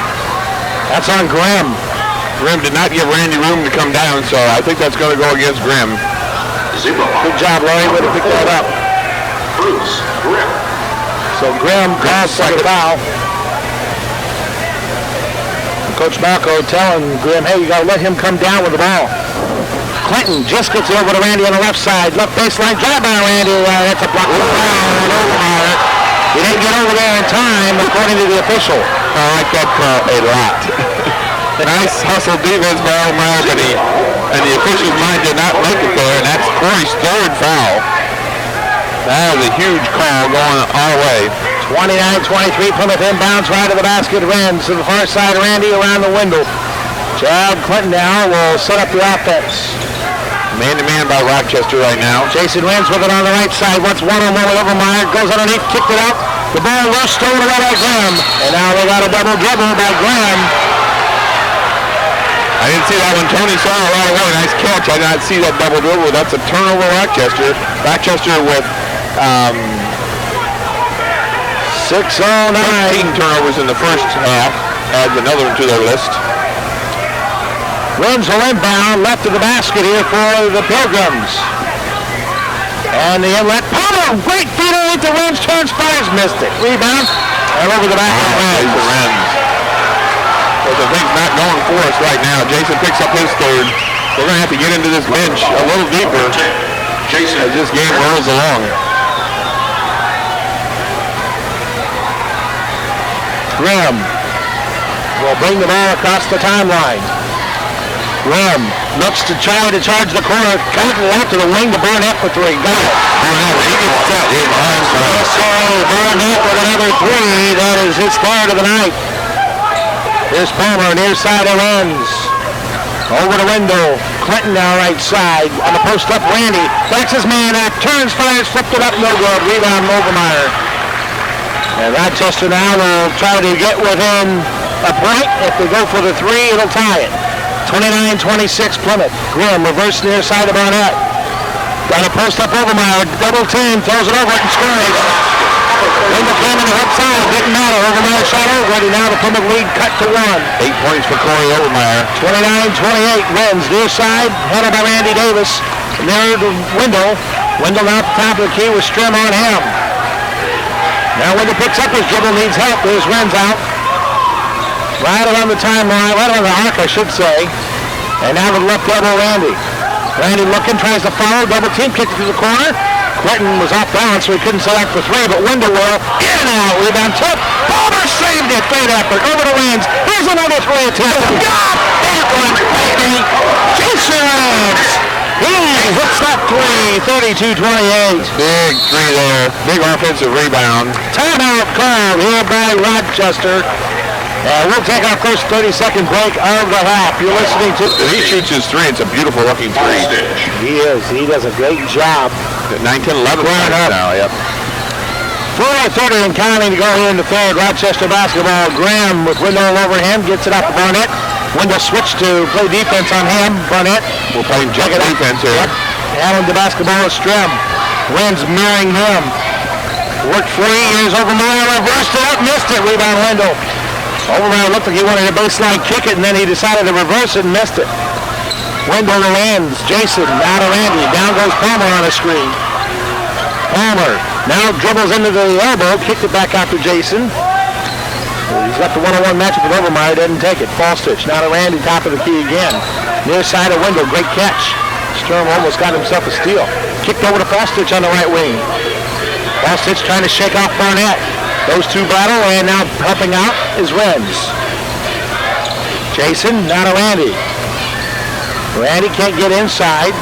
Speaker 1: That's on Grimm.
Speaker 2: Grimm did not give Randy room to come down, so I think that's going to go against Grimm.
Speaker 3: Zebra ball.
Speaker 1: Good job, Larry. Way to pick that up.
Speaker 3: Bruce Grimm.
Speaker 1: So Graham calls for the foul. Coach Malco telling Graham, hey, you got to let him come down with the ball. Clinton just gets over to Randy on the left side. Left baseline drive by Randy. That's a block. He didn't get over there in time, according to the official.
Speaker 2: I like that call a lot. Nice hustle defense by Elmira, and the official's mind did not make it there, and that's Corey's third foul. That was a huge call going our way.
Speaker 1: 29-23, Plymouth inbounds right to the basket. Renz to the far side, Randy around the window. Chad Clinton now will set up the offense.
Speaker 2: Man-to-man by Rochester right now.
Speaker 1: Jason Renz with it on the right side. Wants one-on-one with Overmeyer. Goes underneath, kicked it out. The ball loose, stolen away by Graham. And now they got a double dribble by Graham.
Speaker 2: I didn't see that one. Tony saw it right away. Nice catch. I did not see that double dribble. That's a turnover, Rochester. Rochester with
Speaker 1: 6:09.
Speaker 2: 13 turnovers in the first half. Adds another one to their list.
Speaker 1: Renz will inbound, left of the basket here for the Pilgrims. And the inlet. Palmer, great feeder into Renz, turns, fires, missed it. Rebound, and over the back of
Speaker 2: Renz. Well, the thing's not going for us right now. Jason picks up his third. We're going to have to get into this bench a little deeper as this game rolls along.
Speaker 1: Graham will bring the ball across the timeline. Graham looks to try to charge the corner. Got it out to the wing to Barnett for three. Got it. Barnett with another three. That is his third of the night. Here's Palmer near side of Renz. Over the window. Clinton now right side. On the post up, Randy. Backs his man up. Turns, fires, flipped it up. No good. Rebound, Overmeyer. And Rochester now will try to get within a point. If they go for the three, it'll tie it. 29-26 Plymouth. Graham reverse near side of Barnett. Got a post up Overmeyer. Double team. Throws it over and scores. Wendell came on the hook side. Didn't matter. Overmeyer shot over. Now the Plymouth lead cut to 1.
Speaker 2: 8 points for Corey Overmeyer.
Speaker 1: 29-28. Renz near side. Headed by Randy Davis. Near the window. Wendell now at the top of the key with Strim on him. Now Wendell picks up his dribble. Needs help. There's Renz out. Right around the timeline. Right on the arc, I should say. And now with left elbow, Randy. Randy looking, tries to follow. Double team, kicked it to the corner. Clinton was off balance, so he couldn't select for three, but Wendell will. In and out. Rebound tip. Palmer saved it. Great effort. Over to Renz. Here's another three attempt. Got that one, baby. Jason Renz. He hits that three. 32-28.
Speaker 2: Big three there. Big offensive rebound.
Speaker 1: Timeout called here by Rochester. We'll take our first 30-second break of the half. You're listening to...
Speaker 2: He shoots his three. It's a beautiful looking three.
Speaker 1: He is. He does a great job.
Speaker 2: 9-10-11 now, yep.
Speaker 1: 4:30 and counting to go here in the third. Rochester basketball. Graham with Wendell over him. Gets it up to Barnett. Wendell switched to play defense on him. Barnett.
Speaker 2: We're playing check defense here.
Speaker 1: Yep. Handling the basketball is Strim. Renz mirroring him. Worked free. Here's Overmeyer. Reversed it up. Missed it. Rebound Wendell. Overmeyer looked like he wanted a baseline kick it, and then he decided to reverse it and missed it. Wendell to Renz. Jason, now to Randy. Down goes Palmer on a screen. Palmer now dribbles into the elbow, kicked it back out to Jason. He's got the one-on-one matchup with Overmeyer, doesn't take it. Fall stitch. Now to Randy, top of the key again. Near side of Wendell, great catch. Sturm almost got himself a steal. Kicked over to Fall stitch on the right wing. Fall stitch trying to shake off Barnett. Those two battle, and now helping out is Renz. Jason, now to Randy. Randy can't get inside.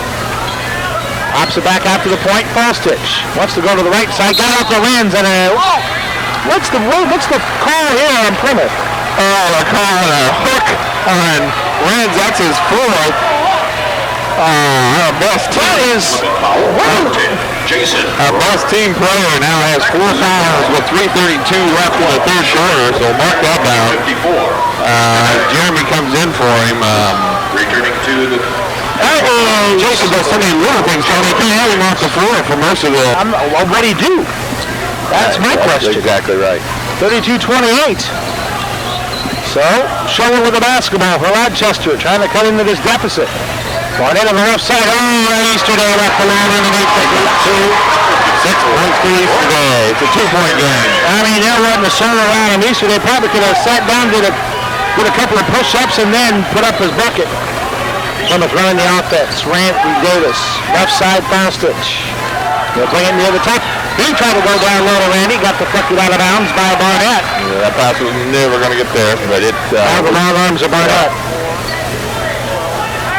Speaker 1: Hops it back out to the point. Fall stitch. Wants to go to the right side. Got out to Renz, and what's the call here on Plymouth?
Speaker 2: Oh, they're calling a hook on Renz. That's his fourth. Our best team Our best team player now has 4 fouls with 3:32 left in the third quarter, so mark that down. Jeremy comes in for him.
Speaker 3: Returning to the...
Speaker 2: Jason does so many little things, Tony. He can't have him off the floor for most of the...
Speaker 1: What do you do? That's my question.
Speaker 2: Exactly right.
Speaker 1: 32-28. So, Shower with the basketball for Rochester, trying to cut into this deficit. Barnett on the left side. Oh, Easterday left the line underneath the gate.
Speaker 2: 6 points for Easterday. It's a 2-point game.
Speaker 1: I mean, they're running the solo around, and Easterday probably could have sat down, did a couple of push-ups, and then put up his bucket. Plymouth running the offense. Randy Davis, left side foul stitch. They'll bring it near the top. He tried to go down low to Randy, got deflected out of bounds by Barnett.
Speaker 2: Yeah, that pass was never going to get there, but it...
Speaker 1: Out of the long arms of Barnett.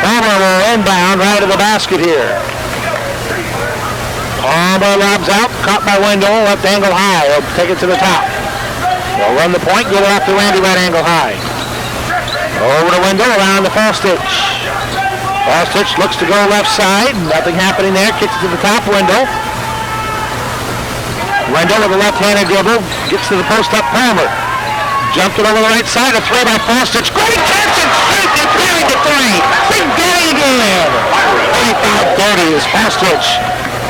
Speaker 1: Palmer will inbound right to the basket here. Palmer lobs out, caught by Wendell, left angle high. He'll take it to the top. They'll run the point, get it off to Randy, right angle high. Over to Wendell, around the fall stitch. Fall stitch looks to go left side. Nothing happening there. Kicks it to the top. Wendell. Wendell with a left-handed dribble. Gets to the post up. Palmer. Jumped it over the right side. A three by fall stitch. Great catch and straight to carry the three. Big Daddy again. 35-30 is fall stitch.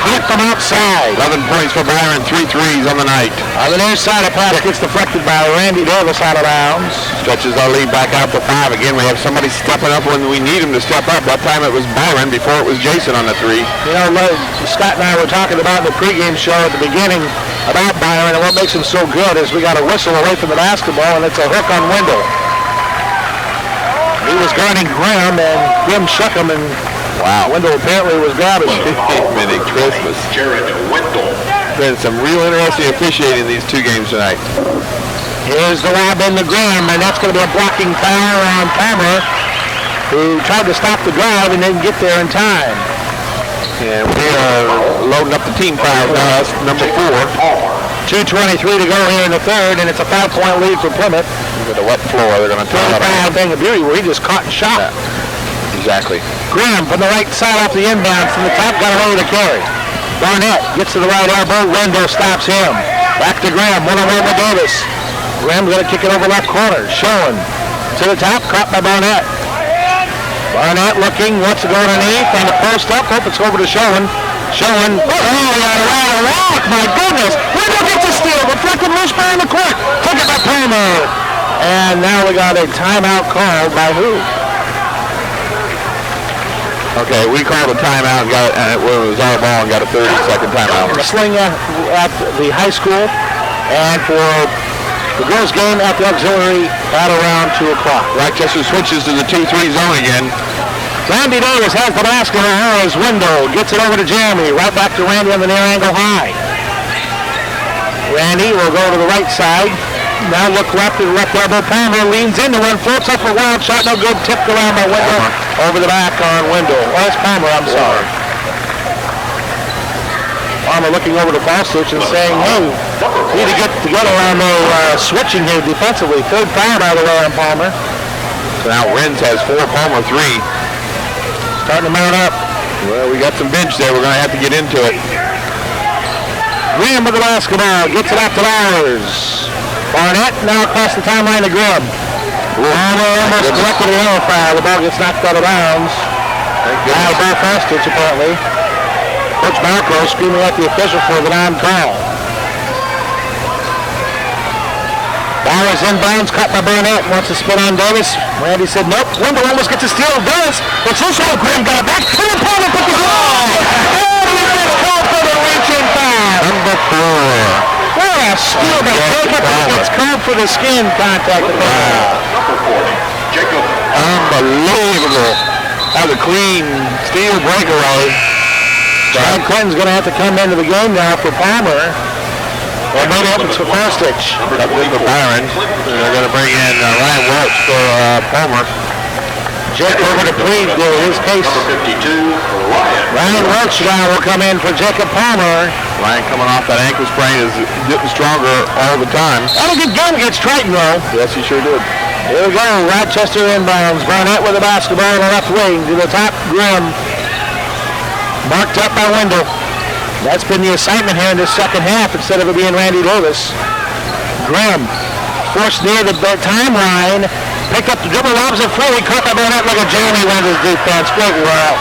Speaker 1: Hit from outside.
Speaker 2: 11 points for Byron. 3 threes on the night.
Speaker 1: On the near side, a pass gets deflected by Randy Davis out of bounds.
Speaker 2: Stretches our lead back out to 5. Again, we have somebody stepping up when we need him to step up. That time it was Byron. Before it was Jason on the 3.
Speaker 1: You know, Scott and I were talking about in the pregame show at the beginning about Byron, and what makes him so good is we got a whistle away from the basketball, and it's a hook on Wendell. He was guarding Graham, and Grim shook him, and wow, Wendell apparently was grabbing him.
Speaker 2: Merry Christmas.
Speaker 3: Jared Wendell.
Speaker 2: Been some real interesting officiating in these 2 games tonight.
Speaker 1: Here's the lob in the Graham, and that's going to be a blocking foul on Palmer, who tried to stop the drive and didn't get there in time.
Speaker 2: And we are loading up the team fouls now. That's number 4.
Speaker 1: 2:23 to go here in the third, and it's a 5-point lead for Plymouth.
Speaker 2: With a wet floor, they're going to turn it
Speaker 1: on. Thing of beauty where he just caught and shot.
Speaker 2: Yeah, exactly.
Speaker 1: Graham from the right side off the inbound from the top, got away to carry. Barnett gets to the right elbow. Wendell stops him. Back to Graham, one-on-one with Davis. Graham's going to kick it over left corner. Showing to the top, caught by Barnett. Barnett looking, wants to go underneath, and the post up. Hope it's over to Showing. Showing. Oh, around a rock. My goodness. Wendell gets a steal. Reflected loose behind the court. Took it by Palmer. And now we got a timeout called by who?
Speaker 2: Okay, we called a timeout and it was our ball and got a 30-second timeout.
Speaker 1: Wrestling at the high school, and for the girls' game at the auxiliary at around 2 o'clock.
Speaker 2: Rochester switches to the 2-3 zone again.
Speaker 1: Randy Davis has the basketball. His window gets it over to Jeremy. Right back to Randy on the near angle high. Randy will go to the right side. Now look left to the left elbow. Palmer leans into one, floats up a wild shot. No good. Tipped around by Wendell. Over the back on Wendell. Well, that's Palmer. I'm sorry. Palmer looking over to Falstich and saying, hey, we need to get together on the switching here defensively. Third foul, by the way, on Palmer.
Speaker 2: So now Renz has 4, Palmer 3.
Speaker 1: Starting to mount up.
Speaker 2: Well, we got some bench there. We're going to have to get into it.
Speaker 1: Graham with the basketball. Gets it out to Bowers. Barnett now across the timeline to Graham. Palmer almost collected a yellow foul. The ball gets knocked out of bounds. Now by Falstich, apparently. Coach Marco screaming at the official for the non-call. Bowers inbounds, caught by Barnett, wants to spin on Davis. Randy said nope. Wendell almost gets a steal, does. It's this all Graham got it back. To the opponent, put the ball. And he gets called for the reaching foul.
Speaker 2: Number 4.
Speaker 1: What a steal by Jacob. It's called for the skin contact.
Speaker 3: Number 40, Jacob.
Speaker 2: Unbelievable. That was a clean steal breakaway.
Speaker 1: John Clinton's going to have to come into the game now for Palmer. Well, maybe it's for Falstich.
Speaker 2: That was for Byron. They're going to bring in Ryan Welch for Palmer.
Speaker 1: Jake over to plead his case.
Speaker 3: Number 52,
Speaker 1: Ryan Welch now will come in for Jacob Palmer.
Speaker 2: Ryan coming off that ankle sprain is getting stronger all the time.
Speaker 1: That was a good game against Triton, though.
Speaker 2: Yes, he sure did.
Speaker 1: Here we go. Rochester inbounds. Barnett with the basketball on the left wing to the top. Grimm. Marked up by Wendell. That's been the assignment here in this second half instead of it being Randy Davis. Grimm forced near the timeline. Picked up the dribble, lobs it free. Caught by Barnett. Look at Jeremy Wendell's defense. Great work.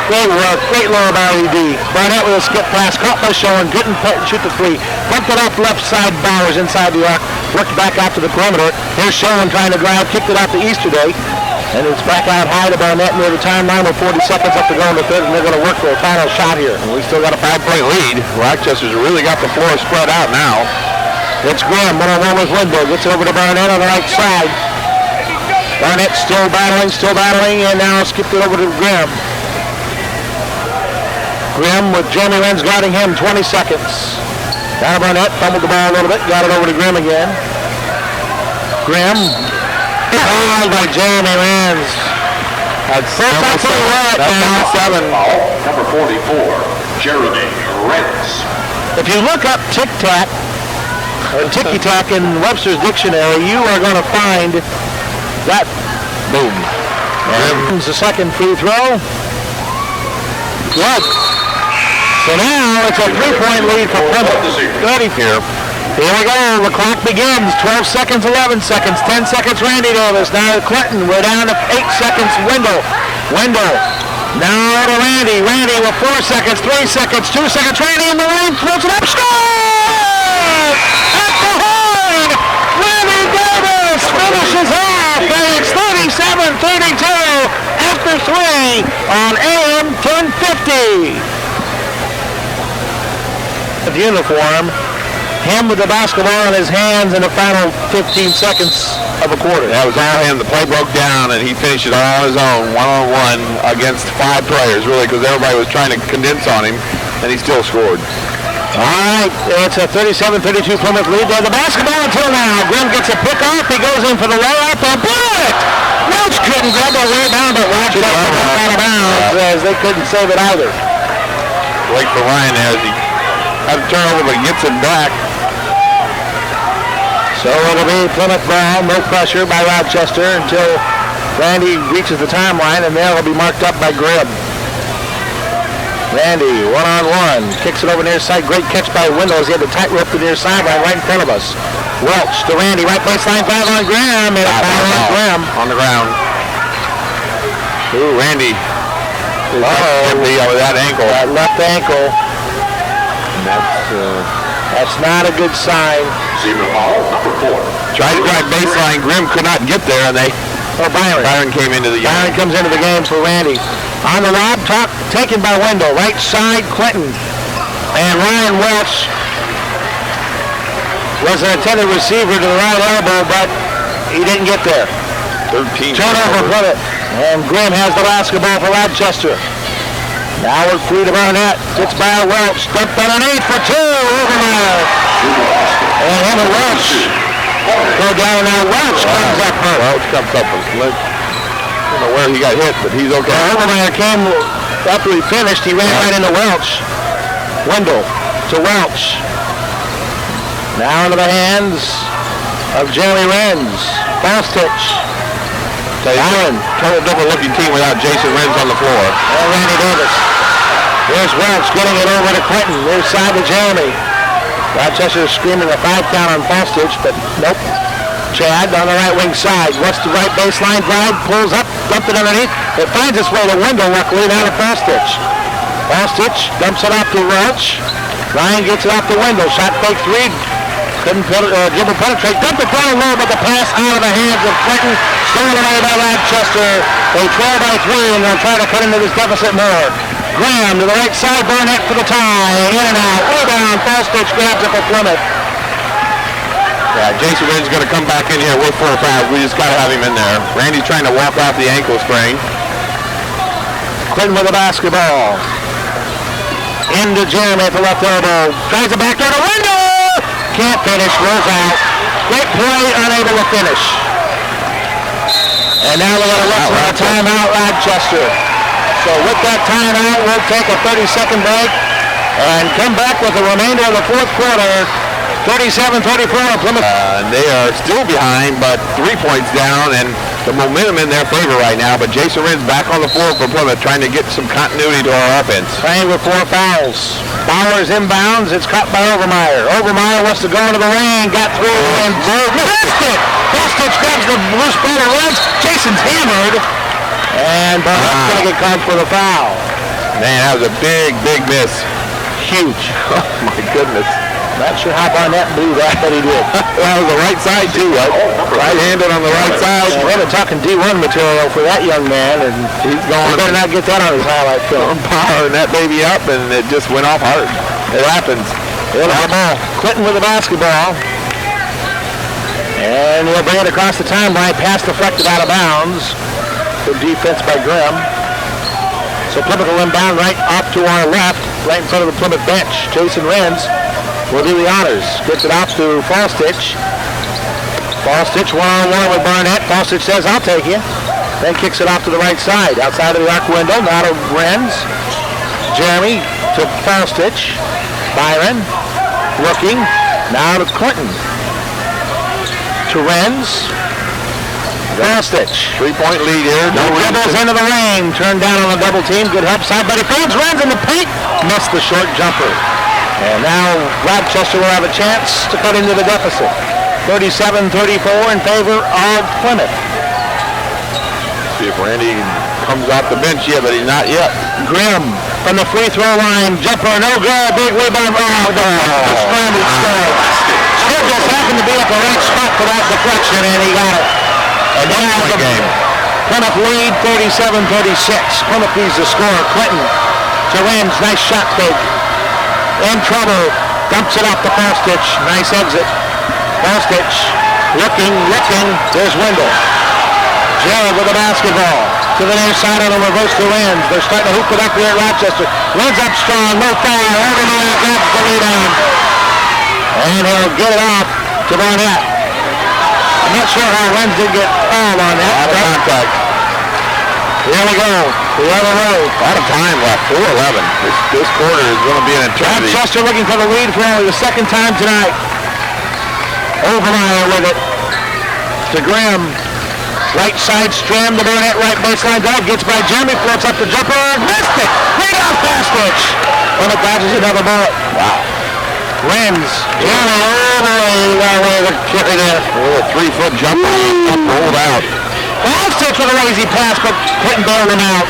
Speaker 1: Great work. Great low by ED. Barnett with a skip pass. Caught by Showing. Couldn't shoot the three. Bumped it off left side. Bowers inside the arc. Worked back out to the perimeter. Here's Showing trying to drive. Kicked it out to Easterday. And it's back out high to Barnett near the timeline with 40 seconds up to go in the third, and they're going to work for a final shot here.
Speaker 2: And we still got a 5-point lead. Rochester's really got the floor spread out now.
Speaker 1: It's Graham, one-on-one with Lindbergh. Gets over to Barnett on the right side. Barnett still battling, and now skipped it over to Graham. Graham with Jeremy Renz guarding him, 20 seconds. Down to Barnett, fumbled the ball a little bit, got it over to Graham again. Graham, fouled by Jeremy Renz.
Speaker 2: That's number 7.
Speaker 3: Number 44, Jeremy Renz.
Speaker 1: If you look up tic-tac, or ticky-tack in Webster's dictionary, you are going to find that.
Speaker 2: Boom.
Speaker 1: And the second free throw. Good. So now it's a 3-point lead for Plymouth. 30 here. Here we go. The clock begins. 12 seconds, 11 seconds, 10 seconds. Randy Davis. Now to Clinton. We're down to 8 seconds. Wendell. Now to Randy. Randy with 4 seconds, 3 seconds, 2 seconds. Randy in the lane. Throws it up. Score! At the horn. Randy Davis finishes off. It's 37-32 after 3 on AM 1050. The uniform. Him with the basketball in his hands in the final 15 seconds of a quarter.
Speaker 2: That was all him. The play broke down, and he finished it all on his own, one-on-one against 5 players, really, because everybody was trying to condense on him, and he still scored.
Speaker 1: All right, it's a 37-32 Plymouth lead. There's the basketball until now. Grimm gets a pick off. He goes in for the layup. A bullet! Welch couldn't grab the rebound, but Rochester out of bounds as they couldn't save it either.
Speaker 2: Wait for Ryan there as he had a turnover, but gets it back.
Speaker 1: So it'll be Plymouth ball, no pressure by Rochester until Randy reaches the timeline, and there will be marked up by Grimm. Randy, one-on-one, kicks it over near side. Great catch by Wendell as he had the tight rope to the near sideline right in front of us. Welch to Randy, right baseline, foul on Graham, and a foul on Graham.
Speaker 2: On the ground. Ooh, Randy. Over that ankle.
Speaker 1: That left ankle. That's not a good sign.
Speaker 3: Zero ball, number 4.
Speaker 2: Tried to drive baseline. Grimm could not get there, and Byron came into the game.
Speaker 1: Byron comes into the game for Randy. On the lob, taken by Wendell. Right side, Clinton. And Ryan Welch was an intended receiver to the right elbow, but he didn't get there.
Speaker 2: 13.
Speaker 1: Turnover for it. And Grimm has the basketball for Rochester. Now we're free to Barnett. Gets by Welch. Dumped underneath for 2. Overmeyer. And him and Welch go down now. Welch comes up.
Speaker 2: Welch comes up and slipped. I don't know where he got hit, but he's okay.
Speaker 1: Overmeyer came after he finished. He ran right into Welch. Wendell to Welch. Now into the hands of Jeremy Renz. Bostich.
Speaker 2: Allen. Total double-looking team without Jason Renz on the floor.
Speaker 1: And Randy Davis. Here's Welch getting it over to Clinton. Near side to Jeremy. Rochester is screaming a 5 count on Bostich, but nope. Chad on the right wing side. What's the right baseline drive? Pulls up, dumped it underneath. It finds its way to Wendell, luckily, down to Bostich. Bostich dumps it off to Welch. Ryan gets it off to Wendell. Shot fake 3. Couldn't dribble penetrate. Dumped it down low, but the pass out of the hands of Clinton. Stolen away by Rochester. They trail by 3, and they'll try to cut into this deficit more. Graham to the right side. Barnett for the tie. In and out. Rebound. Bostich grabs it for Plymouth.
Speaker 2: Yeah, Jason Renz is going to come back in here with 4 fouls. We just got to have him in there. Randy's trying to walk off the ankle sprain.
Speaker 1: Clinton with the basketball. Into Jeremy at the left elbow. Tries it back there to Wendell. Can't finish. Rolls out. Great play. Unable to finish. And now we're going to look for a timeout, Rochester. So with that timeout, we'll take a 30-second break and come back with the remainder of the fourth quarter. 37-34 Plymouth.
Speaker 2: And they are still behind, but 3 points down, and the momentum in their favor right now. But Jason Renz back on the floor for Plymouth, trying to get some continuity to our offense.
Speaker 1: Playing with 4 fouls. Bowers inbounds. It's caught by Overmeyer. Overmeyer wants to go into the lane. Got through and missed it. Bostich grabs the loose ball and runs. Jason's hammered. And Barnett's going to get called for the foul.
Speaker 2: Man, that was a big, big miss.
Speaker 1: Huge.
Speaker 2: Oh, my goodness.
Speaker 1: Not sure how Barnett blew that, but he did.
Speaker 2: That was the right side, too, right? Right-handed on the right side.
Speaker 1: We're talking D1 material for that young man, and
Speaker 2: He's going.
Speaker 1: he better not get that on his highlight film.
Speaker 2: Powering that baby up, and it just went off hard. It happens.
Speaker 1: Here's the ball. Clinton with the basketball. And he'll bring it across the timeline. Pass deflected out of bounds. Good defense by Grimm. So Plymouth will inbound right off to our left, right in front of the Plymouth bench. Jason Renz will do the honors. Gets it off to Falstich. Falstich one-on-one with Barnett. Falstich says, I'll take you. Then kicks it off to the right side. Outside of the arc window, now to Renz. Jeremy to Falstich. Byron looking. Now to Clinton. To Renz. Falstich.
Speaker 2: 3-point lead here.
Speaker 1: No dribbles into the lane. Turned down on the double team. Good help side, but he finds Renz in the paint. Missed the short jumper. And now Rochester will have a chance to cut into the deficit. 37-34 in favor of Plymouth.
Speaker 2: See if Randy comes off the bench yet, but he's not yet.
Speaker 1: Grimm from the free throw line. Jumper, no good. Big rebound. Scrambled start. Still just happened to be at the right spot for that deflection, and he got it. And now the game. Plymouth lead 37-36. Plymouth needs to score. Clinton to Renz. Nice shot fake. In trouble. Dumps it off to Falstich. Nice exit. Falstich looking. There's Wendell. Gerald with the basketball. To the near side on the reverse to Renz. They're starting to hoop it up here at Rochester. Renz up strong. No foul. Overmeyer grabs the rebound. And he'll get it off to Barnett. I'm not sure how Renz did get fouled on that.
Speaker 2: Out of contact.
Speaker 1: Here we go. The other way.
Speaker 2: A lot of time left. 4:11. This quarter is going to be an eternity.
Speaker 1: Rochester looking for the lead for only the second time tonight. Overmeyer with it. To Grimm. Right side strim. The Barnett right baseline dog. Gets by Jeremy. Floats up the jumper. Missed it. Right off Falstich. When it dodges another bullet.
Speaker 2: Wow.
Speaker 1: Renz. Jeremy over the carry there.
Speaker 2: Oh, a 3-foot jumper. Rolled out.
Speaker 1: Falstich with a lazy pass, but Clinton bailed him out.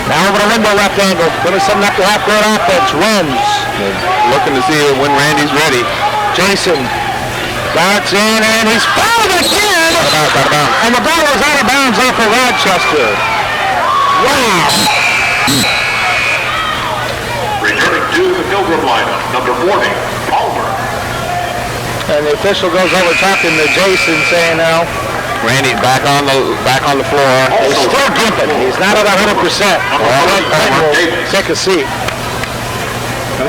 Speaker 1: Now over the window left angle. Putting something up the half-court offense. Renz.
Speaker 2: Looking to see when Randy's ready.
Speaker 1: Jason darts in, and he's fouled again.
Speaker 2: Out of bounds.
Speaker 1: And the ball is out of bounds off of Rochester. Wow.
Speaker 3: Returning to the Pilgrim lineup, number 40, Palmer.
Speaker 1: And the official goes over talking to Jason, saying now,
Speaker 2: Randy's back on the floor.
Speaker 1: he's still gimping. He's not at 100%. Take a seat.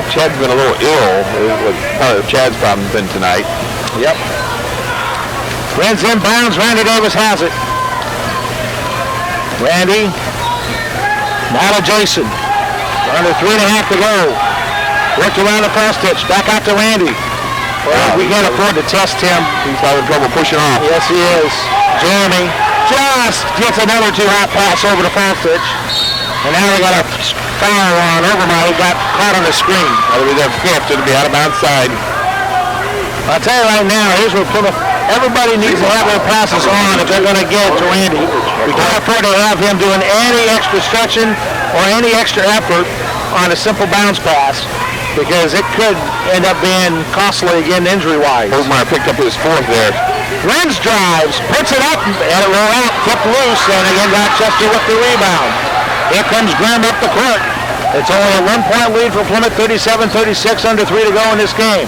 Speaker 2: Chad's been a little ill. What part of Chad's problem's been tonight.
Speaker 1: Yep. Renz inbounds. Randy Davis has it. Randy. Now to Jason. Under 3.5 to go. Worked around the Falstich. Back out to Randy. Well, we can't afford to test him.
Speaker 2: He's having trouble pushing off.
Speaker 1: Yes, he is. Jeremy just gets another two-hop pass over to Falstich. And now we got a foul on Overmeyer. He got caught on the screen.
Speaker 2: That'll be their fifth. It'll be out of bounds side.
Speaker 1: I'll tell you right now, here's where Plymouth, everybody needs to have their passes on if they're going to get it to Randy. We can't afford to have him doing any extra stretching or any extra effort on a simple bounce pass, because it could end up being costly again injury-wise.
Speaker 2: Overmeyer picked up his fourth there.
Speaker 1: Renz drives, puts it up, and it roll out, kept loose, and again Rochester with the rebound. Here comes Grimm up the court. It's only a 1-point lead for Plymouth, 37-36, under 3 to go in this game.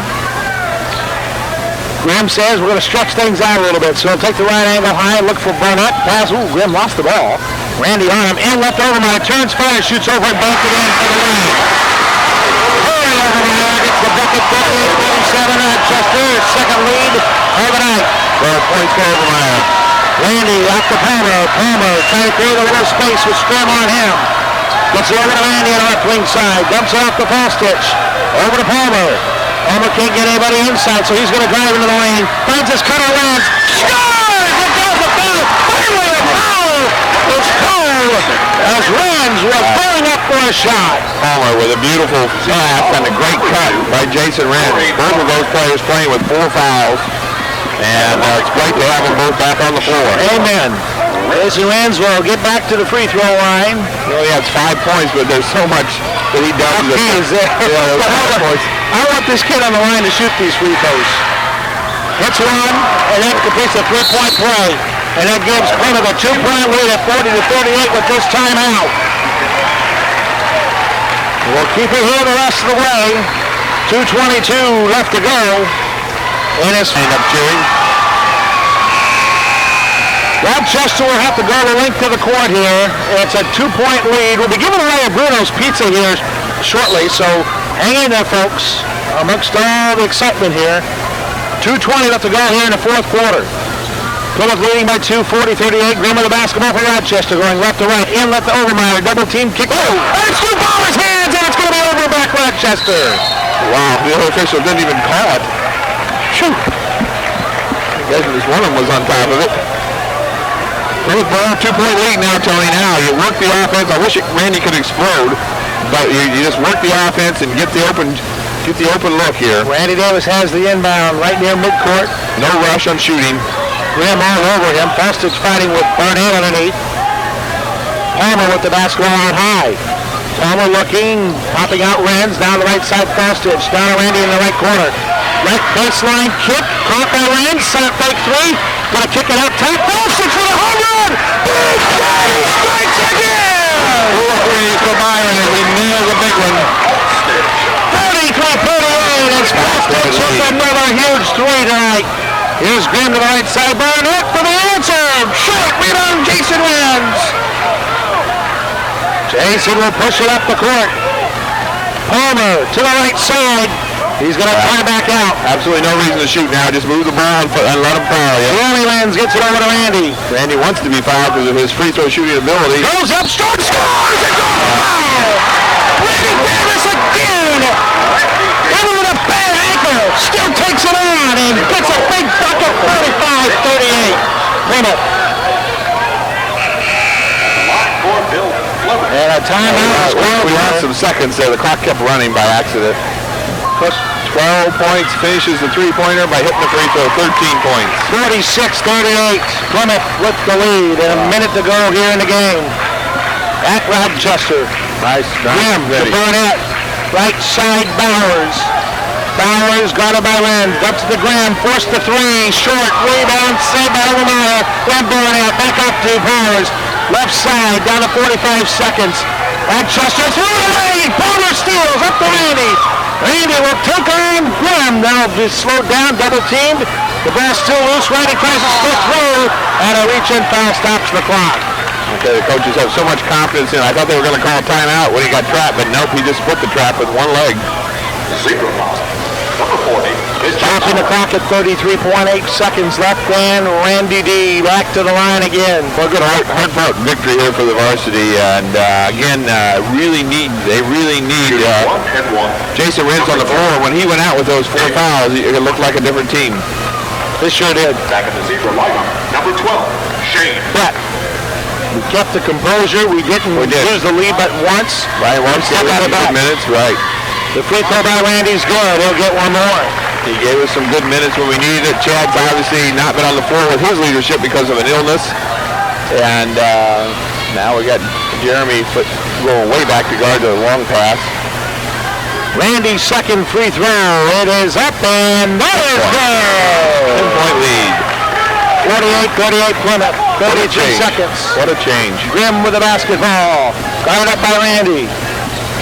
Speaker 1: Grimm says we're going to stretch things out a little bit, so he'll take the right angle high, look for Barnett, pass. Ooh, Grimm lost the ball. Randy on him, and left Overmeyer, turns, fires, shoots over and banks it in for the win. Overmeyer gets the bucket, 38-37, Rochester, second lead of the night.
Speaker 2: 12 points for Overmeyer.
Speaker 1: Randy out to Palmer. Palmer trying to create a little space with Scrim on him. Gets it over to Randy on the left wing side. Dumps it off to Falstich. Over to Palmer. Palmer can't get anybody inside, so he's going to drive into the lane. Finds his cutter, Renz. Scores! It goes the foul. Finally a foul. It's called as Renz was going up for a shot.
Speaker 2: Palmer with a beautiful pass and a great cut by Jason Renz. Both of those players playing with 4 fouls. And it's great to have them both back on the floor.
Speaker 1: Amen. Jason Renz will get back to the free throw line.
Speaker 2: He only has 5 points, but there's so much that he does.
Speaker 1: I want this kid on the line to shoot these free throws. Hits one, and then completes a three-point play. And that gives Plymouth a 2-point lead at 40-38 with this timeout. We'll keep it here the rest of the way. 2:22 left to go. And it's end up cheering. Rochester will have to go the length of the court here. It's a 2-point lead. We'll be giving away a Bruno's Pizza here shortly, so hang in there, folks, amongst all the excitement here. 2:20 left to go here in the fourth quarter. Plymouth leading by 2, 40-38. Grimm with the basketball for Rochester, going left to right. In left to Overmeyer. Double team kick. Oh! And it's through Bauer's hands, and it's going to be over back Rochester.
Speaker 2: Wow, the other official didn't even call it. Shoot. I guess this one of them was on top of it. Plymouth ball, 2-point lead now, Tony. Now you work the offense. I wish Randy could explode, but you just work the offense and get the open look here.
Speaker 1: Randy Davis has the inbound right near midcourt.
Speaker 2: No rush on shooting.
Speaker 1: Grimm all over him. Fostage fighting with Barnett underneath. Palmer with the basketball out high. Palmer looking, popping out Renz down the right side. Fostage down to Randy in the right corner. Right baseline kick, caught by Renz. Set fake three. Gonna kick it out top. Fostage for the home run. Big play, strikes again.
Speaker 2: 4-3 for Byron as he nails a big one.
Speaker 1: 33-38. It's Fostage with another huge three tonight. Here's Grimm to the right side. Barnett for the answer. Shot, rebound, Jason Renz. Jason will push it up the court. Palmer to the right side. He's going to try back out.
Speaker 2: Absolutely no reason to shoot now. Just move the ball and let him foul.
Speaker 1: Randy Lenz gets it over to Randy.
Speaker 2: Randy wants to be fouled because of his free throw shooting ability.
Speaker 1: Goes up, short, scores, and goes foul. Randy Davis again. Even with a bad ankle, still takes it on and gets a big bucket. 35-38. Plymouth. And a timeout.
Speaker 2: We lost some seconds there. The clock kept running by accident. Plus 12 points, finishes the three-pointer by hitting the free throw, 13 points.
Speaker 1: 46-38, Plymouth with the lead, and a minute to go here in the game. At Rochester.
Speaker 2: Nice.
Speaker 1: Grimm to Barnett, right side Bowers. Bowers got it by Renz, up to the Grimm, forced the three, short, rebound, saved by Overmeyer. Then Barnett, back up to Bowers. Left side, down to 45 seconds. Rochester through the lane, Palmer steals, up to Randy. Randy will take on Grimm. Now be slowed down, double teamed. The ball's still loose. Randy tries to split through, and a reach-in foul stops the clock.
Speaker 2: Okay, the coaches have so much confidence in it. I thought they were going to call timeout when he got trapped, but nope, he just split the trap with one leg.
Speaker 3: Zero foul. Number 40 is
Speaker 1: Stopping the clock at 33.8 seconds left, and Randy D back to the line again.
Speaker 2: Well, good hard-fought victory here for the varsity, and again, they really need Jason Renz on the floor. When he went out with those 4 fouls, it looked like a different team.
Speaker 1: This sure did.
Speaker 3: back in the zebra lineup. Number 12, Shane.
Speaker 1: But we kept the composure. We didn't lose the lead but once.
Speaker 2: Right, once they got about minutes, right.
Speaker 1: The free throw by Randy's good. He'll get one more.
Speaker 2: He gave us some good minutes when we needed it. Chad's obviously not been on the floor with his leadership because of an illness. And now we got Jeremy going way back to guard the long pass.
Speaker 1: Randy's second free throw. It is up and that is good.
Speaker 2: 10-point lead.
Speaker 1: 48-38 Plymouth. 33 seconds.
Speaker 2: What a change.
Speaker 1: Grimm with the basketball. Guarded up by Randy.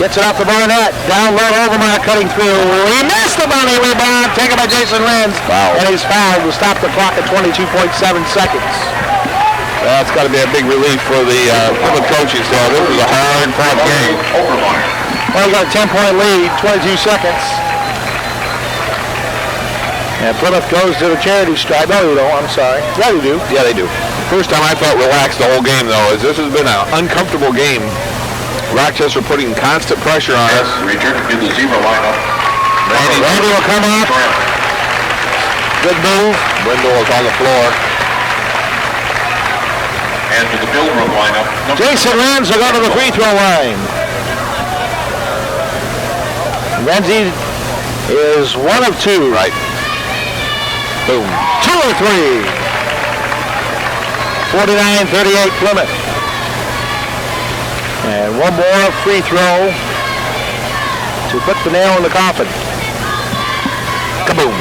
Speaker 1: Gets it off the Barnett. Down low, Overmeyer cutting through. He missed the money rebound. Taken by Jason Renz.
Speaker 2: Wow.
Speaker 1: And he's fouled to stop the clock at 22.7 seconds.
Speaker 2: That's got to be a big relief for the Plymouth coaching staff. This was a hard-fought game.
Speaker 1: Well, you got a 10-point lead, 22 seconds. And Plymouth goes to the charity stripe. No, you don't. I'm sorry. Yeah, they do.
Speaker 2: Yeah, they do. First time I felt relaxed the whole game, though, is this has been an uncomfortable game. Rochester putting constant pressure on us.
Speaker 3: Return to the zebra lineup.
Speaker 1: Randy will come up. Good move.
Speaker 2: Wendell is on the floor.
Speaker 3: And to the build room lineup.
Speaker 1: Jason Renz will go to the free throw line. Renzi is 1 of 2.
Speaker 2: Right. Boom.
Speaker 1: 2 or 3. 49-38 Plymouth. And one more free throw to put the nail in the coffin. Kaboom.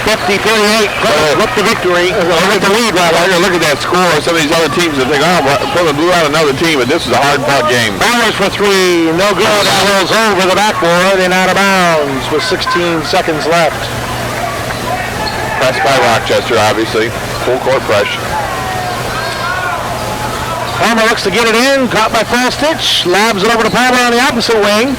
Speaker 1: 50-38, Plymouth with the victory.
Speaker 2: Look at the lead right now. Look at that score. Some of these other teams that think, oh, Plymouth blew out another team, but this is a hard-fought game.
Speaker 1: Bowers for three, no good. That rolls over the backboard and out of bounds with 16 seconds left.
Speaker 2: Pressed by Rochester, obviously. Full court press.
Speaker 1: Palmer looks to get it in, caught by Fastich, lobs it over to Palmer on the opposite wing.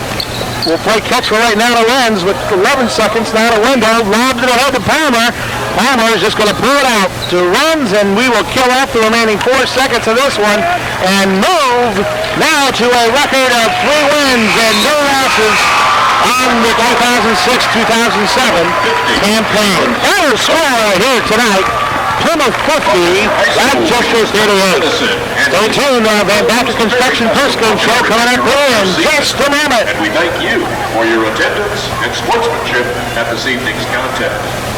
Speaker 1: We'll play catch for right now to Lenz with 11 seconds now to Wendell, lobs it ahead to Palmer. Palmer is just going to pull it out to Runs, and we will kill off the remaining 4 seconds of this one and move now to a record of 3 wins and no losses on the 2006-2007 campaign. Better score here tonight. Plymouth 50, Rochester 38. Stay tuned, Van Backer Construction postgame show coming up here in just a moment.
Speaker 3: And we thank you for your attendance and sportsmanship at this evening's contest.